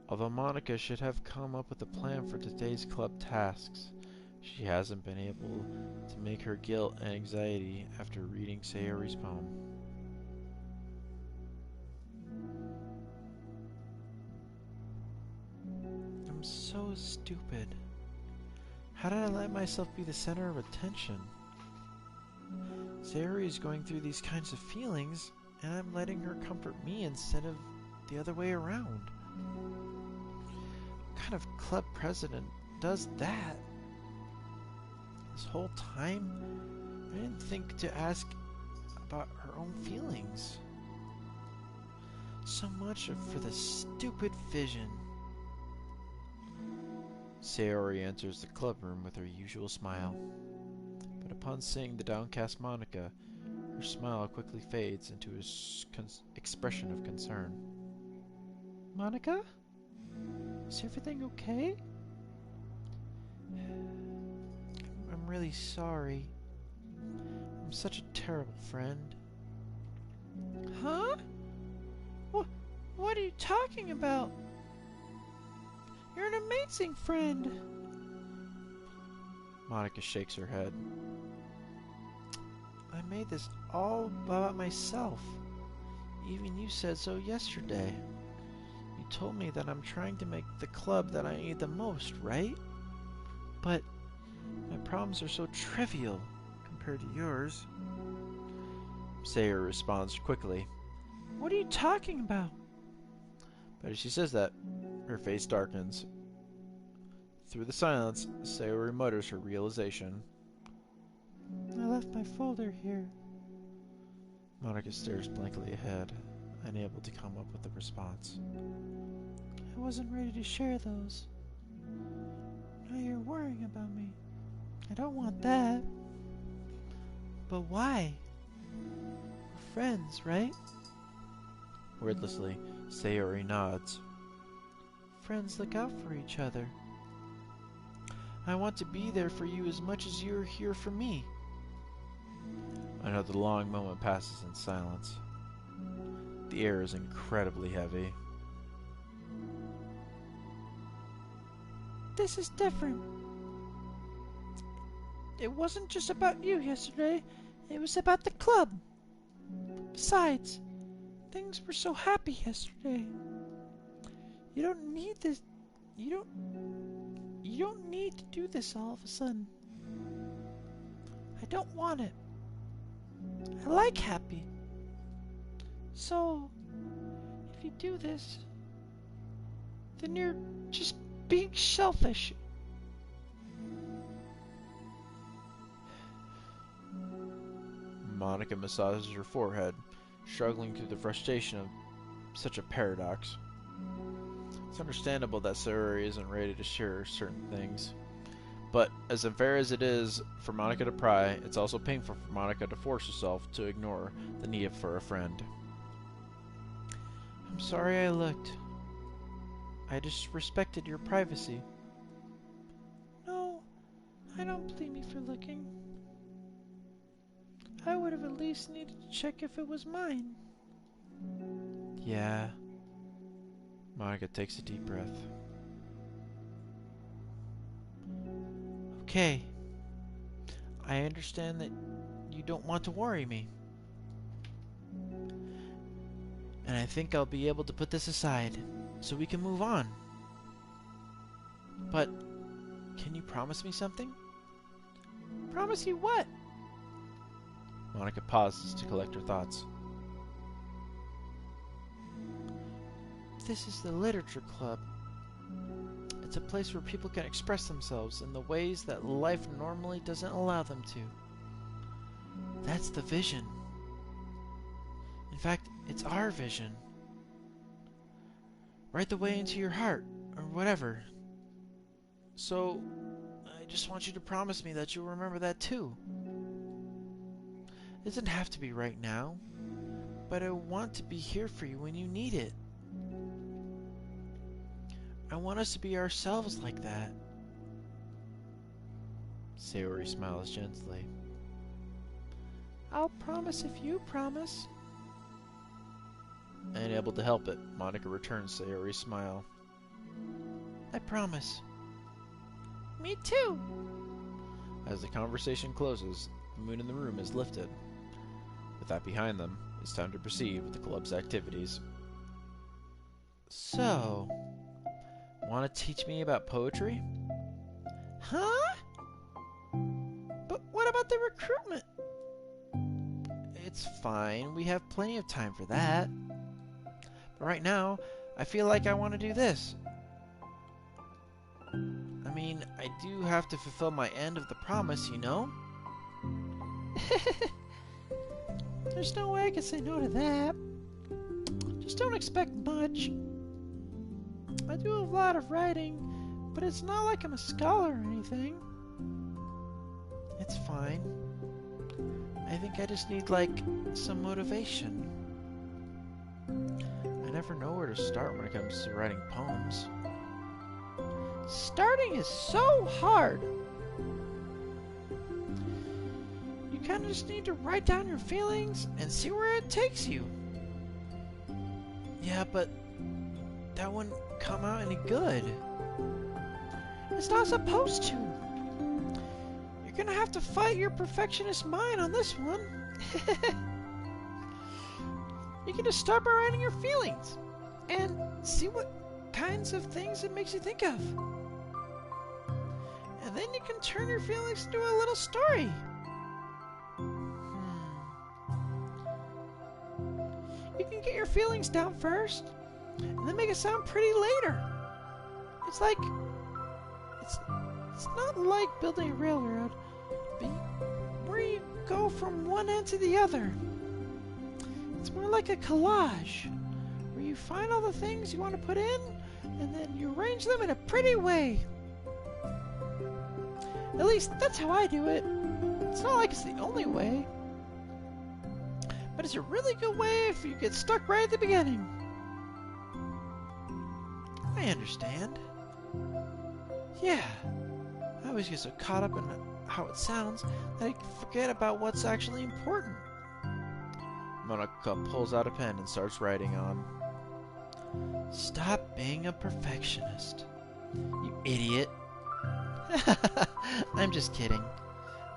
Although Monica should have come up with a plan for today's club tasks, she hasn't been able to make her guilt and anxiety after reading Sayori's poem. I'm so stupid. How did I let myself be the center of attention? Sayori is going through these kinds of feelings, and I'm letting her comfort me instead of the other way around. What kind of club president does that? This whole time, I didn't think to ask about her own feelings. So much for the stupid vision. Sayori enters the club room with her usual smile. But upon seeing the downcast Monica, her smile quickly fades into a expression of concern. Monica? Is everything okay? I'm really sorry. I'm such a terrible friend. Huh? What are you talking about? You're an amazing friend. Monica shakes her head. I made this all about myself. Even you said so yesterday. You told me that I'm trying to make the club that I need the most, right? But my problems are so trivial compared to yours. Sayer responds quickly. What are you talking about? But as she says that, her face darkens. Through the silence, Sayori mutters her realization. I left my folder here. Monica stares blankly ahead, unable to come up with a response. I wasn't ready to share those. Now you're worrying about me. I don't want that. But why? We're friends, right? Wordlessly, Sayori nods. Friends look out for each other. I want to be there for you as much as you're here for me. Another long moment passes in silence. The air is incredibly heavy. This is different. It wasn't just about you yesterday. It was about the club. Besides, things were so happy yesterday. You don't need this. You don't need to do this all of a sudden. I don't want it. I like happy. So, if you do this, then you're just being selfish. Monica massages her forehead, struggling through the frustration of such a paradox. It's understandable that Sayori isn't ready to share certain things. But as unfair as it is for Monica to pry, it's also painful for Monica to force herself to ignore the need for a friend. I'm sorry I looked. I just respected your privacy. No, I don't blame you for looking. I would have at least needed to check if it was mine. Yeah. Monica takes a deep breath. Okay. I understand that you don't want to worry me. And I think I'll be able to put this aside, so we can move on. But can you promise me something? Promise you what? Monica pauses to collect her thoughts. This is the literature club. It's a place where people can express themselves in the ways that life normally doesn't allow them to. That's the vision. In fact, it's our vision. Right the way into your heart, or whatever. So, I just want you to promise me that you'll remember that too. It doesn't have to be right now, but I want to be here for you when you need it. I want us to be ourselves like that. Sayori smiles gently. I'll promise if you promise. Unable to help it, Monica returns Sayori's smile. I promise. Me too. As the conversation closes, the moon in the room is lifted. With that behind them, it's time to proceed with the club's activities. So, want to teach me about poetry? Huh? But what about the recruitment? It's fine. We have plenty of time for that. But right now, I feel like I want to do this. I mean, I do have to fulfill my end of the promise, you know? There's no way I can say no to that. Just don't expect much. I do a lot of writing, but it's not like I'm a scholar or anything. It's fine. I think I just need, like, some motivation. I never know where to start when it comes to writing poems. Starting is so hard. You kind of just need to write down your feelings and see where it takes you. Yeah, but that wouldn't come out any good. It's not supposed to. You're gonna have to fight your perfectionist mind on this one. You can just start by writing your feelings and see what kinds of things it makes you think of. And then you can turn your feelings into a little story. You can get your feelings down first, and then make it sound pretty later. It's like, it's not like building a railroad, but where you go from one end to the other. It's more like a collage, where you find all the things you want to put in, and then you arrange them in a pretty way. At least, that's how I do it. It's not like it's the only way, but it's a really good way if you get stuck right at the beginning. I understand. Yeah, I always get so caught up in how it sounds that I forget about what's actually important. Monica pulls out a pen and starts writing on. Stop being a perfectionist, you idiot. I'm just kidding.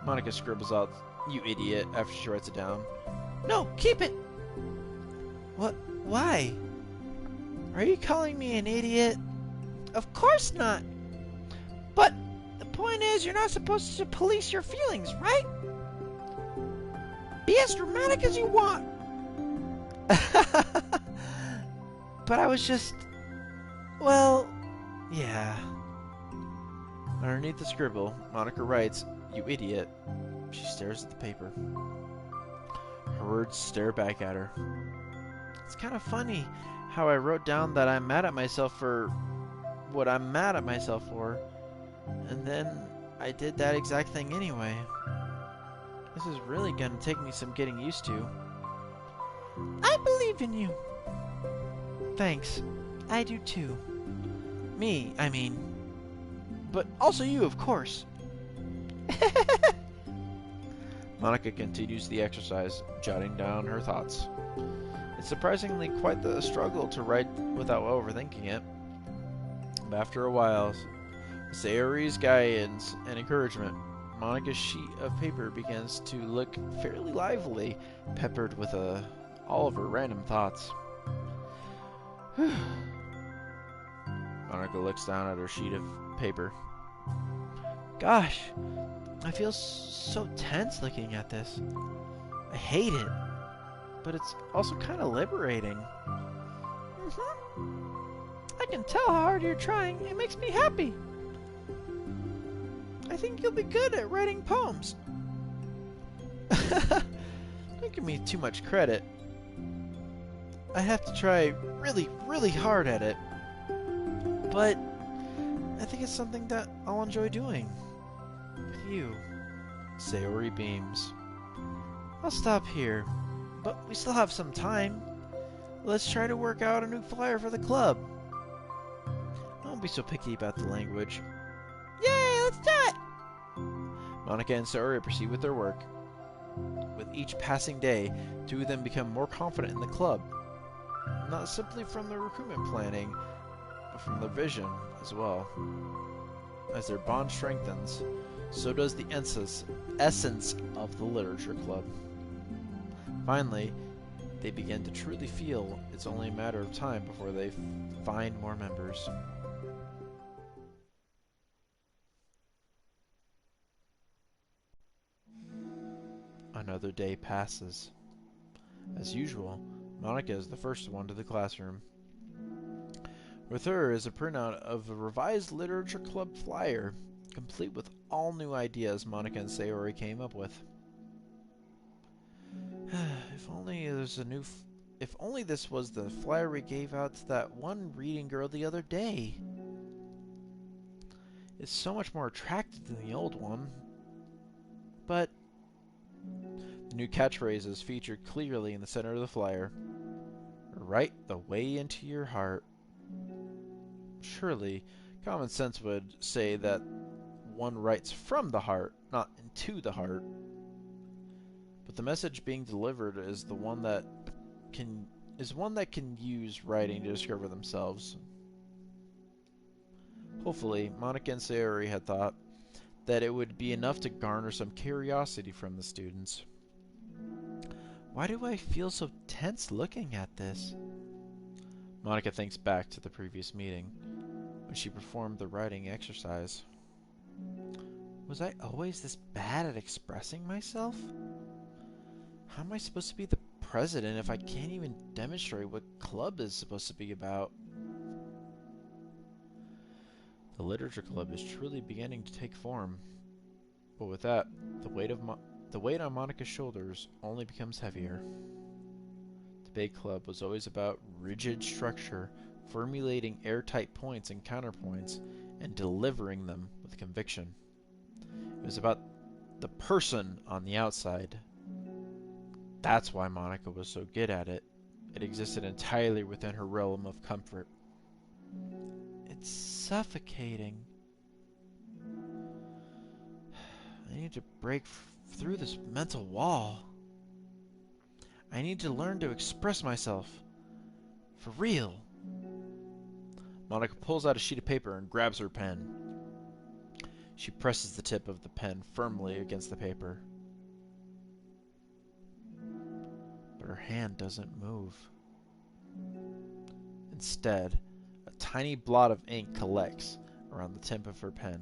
Monica scribbles out, you idiot, after she writes it down. No, keep it! What? Why? Are you calling me an idiot? Of course not! But the point is, you're not supposed to police your feelings, right? Be as dramatic as you want! But I was just... well, yeah. Underneath the scribble, Monica writes, you idiot. She stares at the paper. Her words stare back at her. It's kind of funny how I wrote down that I'm mad at myself for what I'm mad at myself for, and then I did that exact thing anyway. This is really gonna take me some getting used to. I believe in you. Thanks. I do too. Me, I mean. But also you, of course. Monica continues the exercise, jotting down her thoughts. It's surprisingly quite the struggle to write without overthinking it. But after a while, with Sayori's guidance and encouragement, Monica's sheet of paper begins to look fairly lively, peppered with all of her random thoughts. Monica looks down at her sheet of paper. Gosh, I feel so tense looking at this. I hate it, but it's also kind of liberating. I can tell how hard you're trying. It makes me happy. I think you'll be good at writing poems. Don't give me too much credit. I have to try really, really hard at it. But I think it's something that I'll enjoy doing. With you. Sayori beams. I'll stop here, but we still have some time. Let's try to work out a new flyer for the club. Don't be so picky about the language. Yay, let's do it! Monica and Sayori proceed with their work. With each passing day, two of them become more confident in the club. Not simply from their recruitment planning, but from their vision as well. As their bond strengthens, so does the essence of the literature club. Finally, they begin to truly feel it's only a matter of time before they find more members. Another day passes. As usual, Monica is the first one to the classroom. With her is a printout of a revised literature club flyer, complete with all new ideas Monica and Sayori came up with. If only this was the flyer we gave out to that one reading girl the other day. It's so much more attractive than the old one. But the new catchphrase is featured clearly in the center of the flyer. Write the way into your heart. Surely, common sense would say that one writes from the heart, not into the heart. But the message being delivered is one that can use writing to discover themselves. Hopefully, Monica and Sayori had thought that it would be enough to garner some curiosity from the students. Why do I feel so tense looking at this? Monica thinks back to the previous meeting, when she performed the writing exercise. Was I always this bad at expressing myself? How am I supposed to be the president if I can't even demonstrate what club is supposed to be about? The literature club is truly beginning to take form. But with that, the weight on Monica's shoulders only becomes heavier. The big club was always about rigid structure, formulating airtight points and counterpoints, and delivering them with conviction. It was about the person on the outside. That's why Monica was so good at it. It existed entirely within her realm of comfort. It's suffocating. I need to break through this mental wall. I need to learn to express myself. For real. Monica pulls out a sheet of paper and grabs her pen. She presses the tip of the pen firmly against the paper. But her hand doesn't move. Instead, a tiny blot of ink collects around the tip of her pen.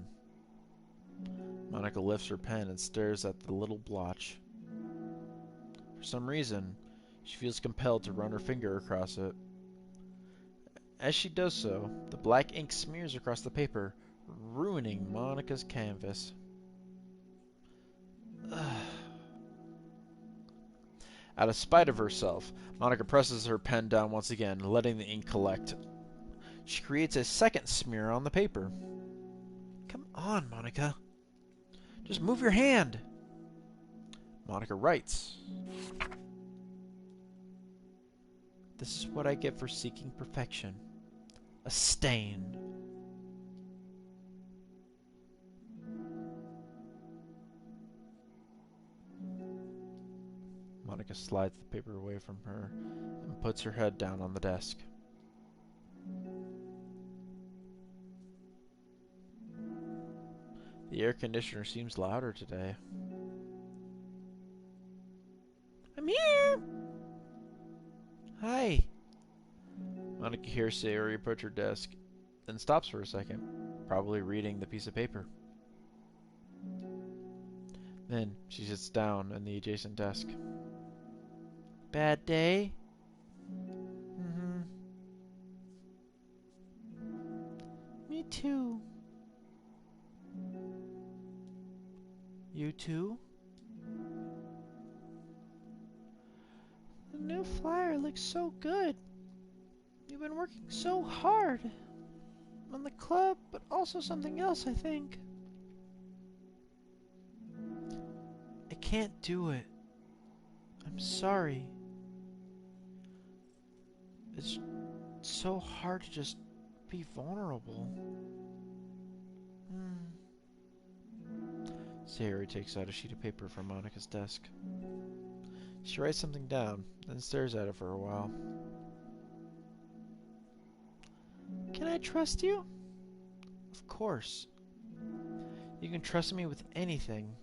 Monica lifts her pen and stares at the little blotch. For some reason, she feels compelled to run her finger across it. As she does so, the black ink smears across the paper, ruining Monica's canvas. Out of spite of herself, Monica presses her pen down once again, letting the ink collect. She creates a second smear on the paper. Come on, Monica. Just move your hand. Monica writes. This is what I get for seeking perfection. A stain. Monica slides the paper away from her and puts her head down on the desk. The air conditioner seems louder today. I'm here! Hi. Monica hears Sayori approach her desk then stops for a second, probably reading the piece of paper. Then she sits down at the adjacent desk. Bad day? Mm-hmm. Me too. You too? The new flyer looks so good. You've been working so hard. On the club, but also something else, I think. I can't do it. I'm sorry. It's so hard to just be vulnerable. Sayori takes out a sheet of paper from Monica's desk. She writes something down, then stares at it for a while. Can I trust you? Of course. You can trust me with anything.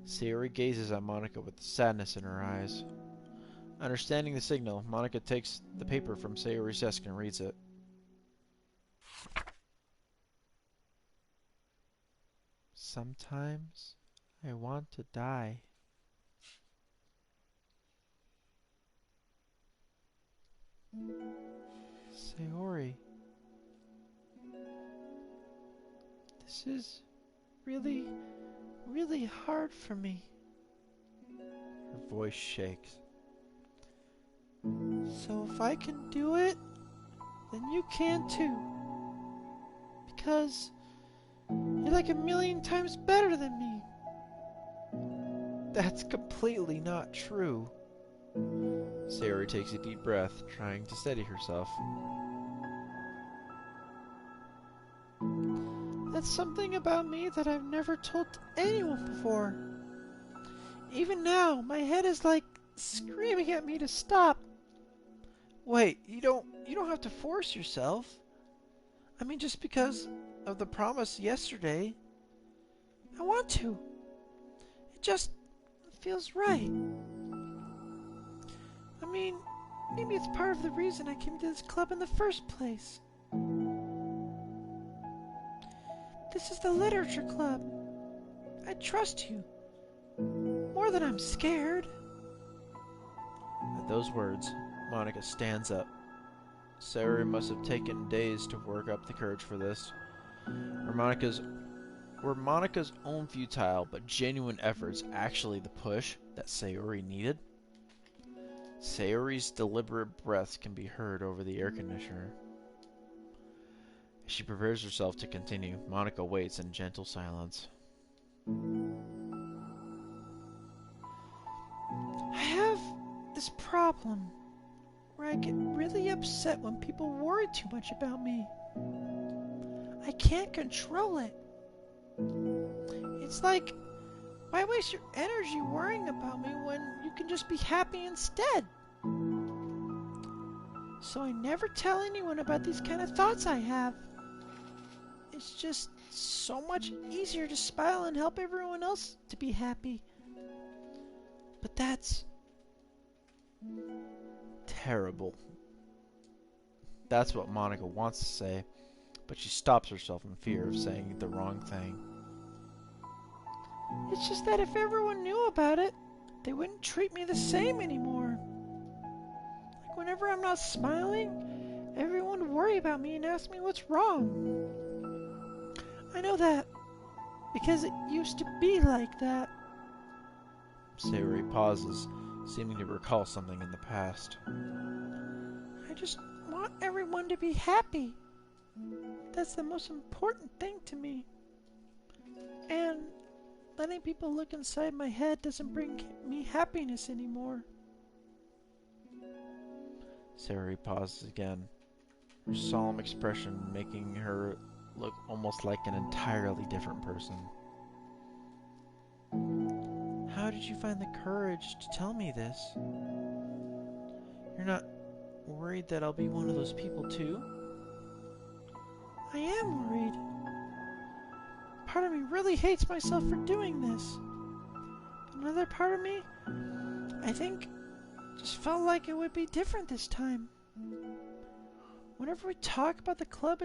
Sayori gazes at Monica with sadness in her eyes. Understanding the signal, Monica takes the paper from Sayori's desk and reads it. Sometimes I want to die. Sayori. This is really, really hard for me. Her voice shakes. So if I can do it, then you can too. Because you're like a million times better than me. That's completely not true. Sayori takes a deep breath, trying to steady herself. That's something about me that I've never told anyone before. Even now, my head is like screaming at me to stop. Wait, you don't have to force yourself. I mean, just because of the promise yesterday, I want to. It just feels right. I mean, maybe it's part of the reason I came to this club in the first place. This is the literature club. I trust you. More than I'm scared. At those words, Monica stands up. Sayori must have taken days to work up the courage for this. Were Monica's own futile but genuine efforts actually the push that Sayori needed? Sayori's deliberate breaths can be heard over the air conditioner. As she prepares herself to continue, Monica waits in gentle silence. I have this problem where I get really upset when people worry too much about me. I can't control it. It's like, why waste your energy worrying about me when you can just be happy instead? So I never tell anyone about these kind of thoughts I have. It's just so much easier to smile and help everyone else to be happy. But that's terrible. That's what Monica wants to say, but she stops herself in fear of saying the wrong thing. It's just that if everyone knew about it, they wouldn't treat me the same anymore. Like whenever I'm not smiling, everyone would worry about me and ask me what's wrong. I know that because it used to be like that. Sayori pauses, seeming to recall something in the past. I just want everyone to be happy. That's the most important thing to me. And letting people look inside my head doesn't bring me happiness anymore. Sayori pauses again, her solemn expression making her look almost like an entirely different person. How did you find the courage to tell me this? You're not worried that I'll be one of those people too? I am worried. Part of me really hates myself for doing this. Another part of me, I think, just felt like it would be different this time. whenever we talk about the club,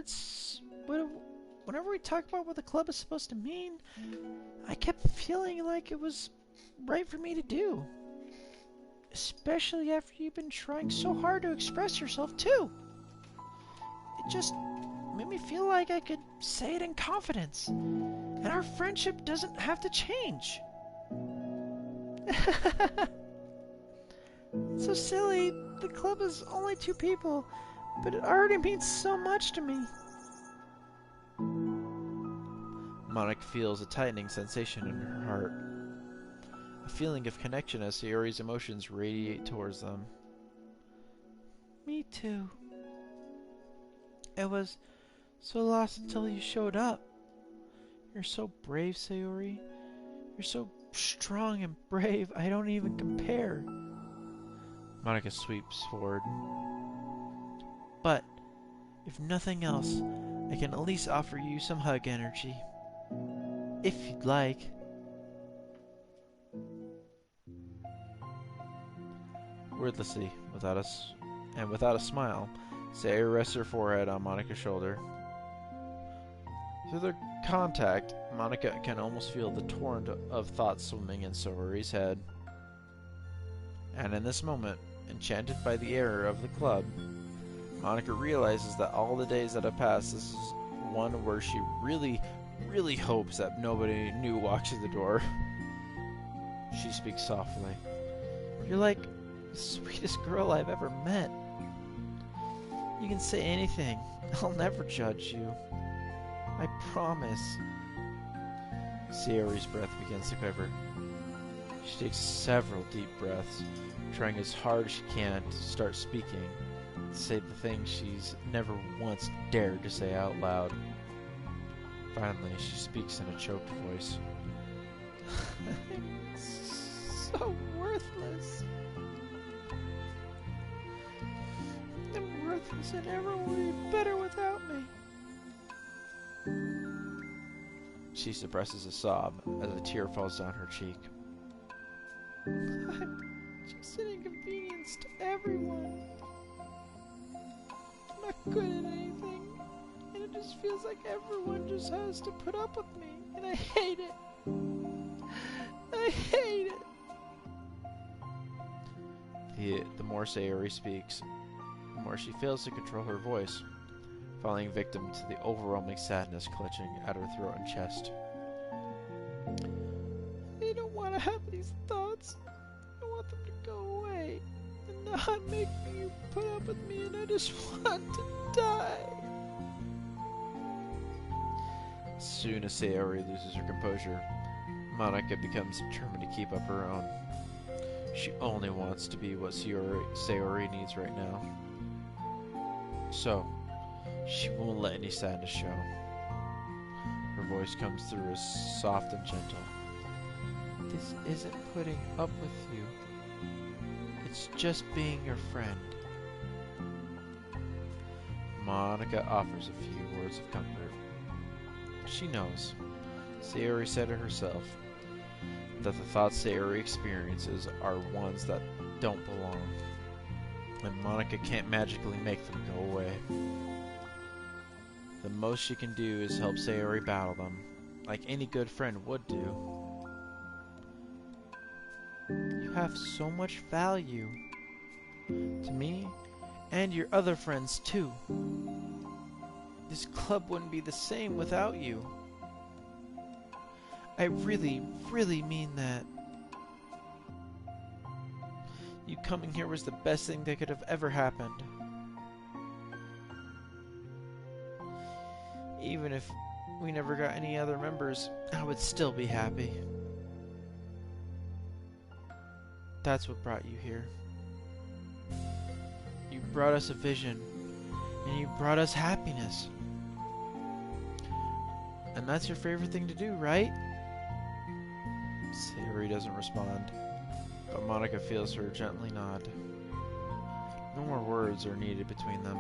whenever we talk about what the club is supposed to mean, I kept feeling like it was right for me to do. Especially after you've been trying so hard to express yourself, too. It just made me feel like I could say it in confidence. And our friendship doesn't have to change. It's so silly. The club is only 2 people, but it already means so much to me. Monica feels a tightening sensation in her heart. A feeling of connection as Sayori's emotions radiate towards them. Me too. I was so lost until you showed up. You're so brave, Sayori. You're so strong and brave, I don't even compare. Monica sweeps forward. But, if nothing else, I can at least offer you some hug energy. If you'd like. Wordlessly, without a smile, Sayori rests her forehead on Monica's shoulder. Through their contact, Monica can almost feel the torrent of thoughts swimming in Sayori's head. And in this moment, enchanted by the air of the club, Monica realizes that all the days that have passed, this is one where she really hopes that nobody new walks through the door. She speaks softly. You're like the sweetest girl I've ever met. You can say anything. I'll never judge you. I promise. Sayori's breath begins to quiver. She takes several deep breaths, trying as hard as she can to start speaking, to say the things she's never once dared to say out loud. Finally, she speaks in a choked voice. I'm so worthless. I'm worthless and everyone will be better without me. She suppresses a sob as a tear falls down her cheek. I'm just an inconvenience to everyone. I'm not good at anything. And it just feels like everyone just has to put up with me. And I hate it. I hate it. The more Sayori speaks, the more she fails to control her voice, falling victim to the overwhelming sadness clutching at her throat and chest. I don't want to have these thoughts. I want them to go away. And not make you put up with me, and I just want to die. As soon as Sayori loses her composure, Monica becomes determined to keep up her own. She only wants to be what Sayori needs right now. So, she won't let any sadness show. Her voice comes through as soft and gentle. This isn't putting up with you. It's just being your friend. Monica offers a few words of comfort. She knows, Sayori said it herself, that the thoughts Sayori experiences are ones that don't belong, and Monica can't magically make them go away. The most she can do is help Sayori battle them, like any good friend would do. You have so much value to me and your other friends too. This club wouldn't be the same without you. I really mean that. You coming here was the best thing that could have ever happened. Even if we never got any other members, I would still be happy. That's what brought you here. You brought us a vision, and you brought us happiness. And that's your favorite thing to do, right? Sayori doesn't respond, but Monica feels her gently nod. No more words are needed between them.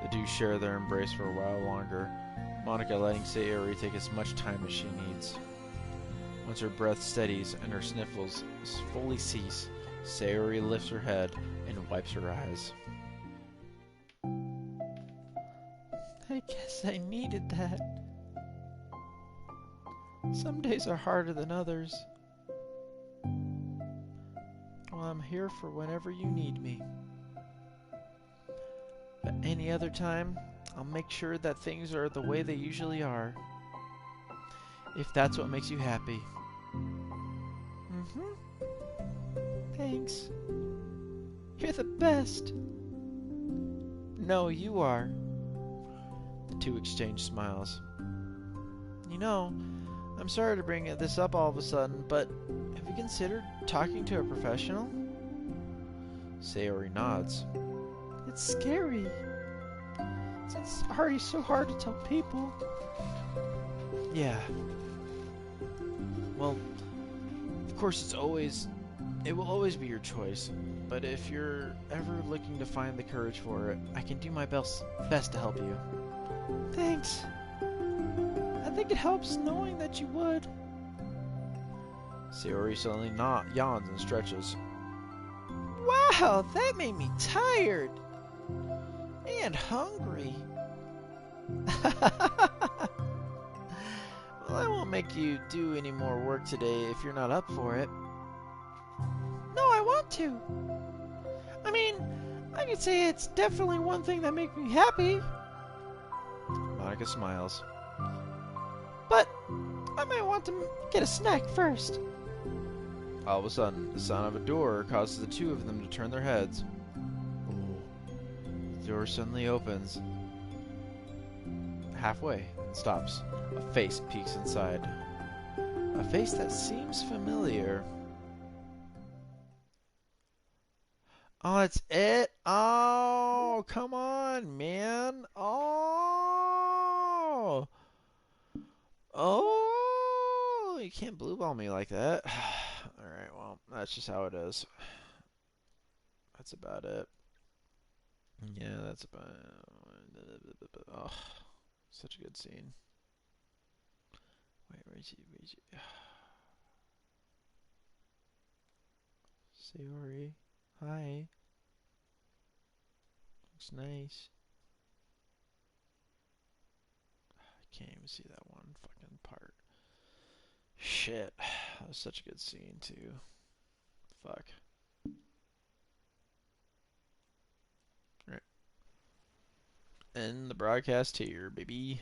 The two share their embrace for a while longer, Monica letting Sayori take as much time as she needs. Once her breath steadies and her sniffles fully cease, Sayori lifts her head and wipes her eyes. I guess I needed that. Some days are harder than others. Well, I'm here for whenever you need me. But any other time, I'll make sure that things are the way they usually are. If that's what makes you happy. Mm-hmm. Thanks. You're the best. No, you are. The two exchange smiles. You know, I'm sorry to bring this up all of a sudden, but have you considered talking to a professional? Sayori nods. It's scary. It's already so hard to tell people. Yeah. Well, of course it will always be your choice. But if you're ever looking to find the courage for it, I can do my best to help you. Thanks. I think it helps knowing that you would. Sayori suddenly yawns and stretches. Wow, that made me tired. And hungry. Well, I won't make you do any more work today if you're not up for it. No, I want to. I mean, I could say it's definitely one thing that makes me happy. Monica smiles. But I might want to get a snack first. All of a sudden, the sound of a door causes the two of them to turn their heads. The door suddenly opens. Halfway and stops. A face peeks inside. A face that seems familiar. Oh, it's it? Oh, come on, man. Oh. Oh, you can't blue ball me like that. Alright, well, that's just how it is. That's about it. Yeah, that's about it. Oh, such a good scene. Wait, where's he? Sayori. Hi. Looks nice. I can't even see that one fucking part. Shit. That was such a good scene, too. Fuck. Alright. End the broadcast here, baby.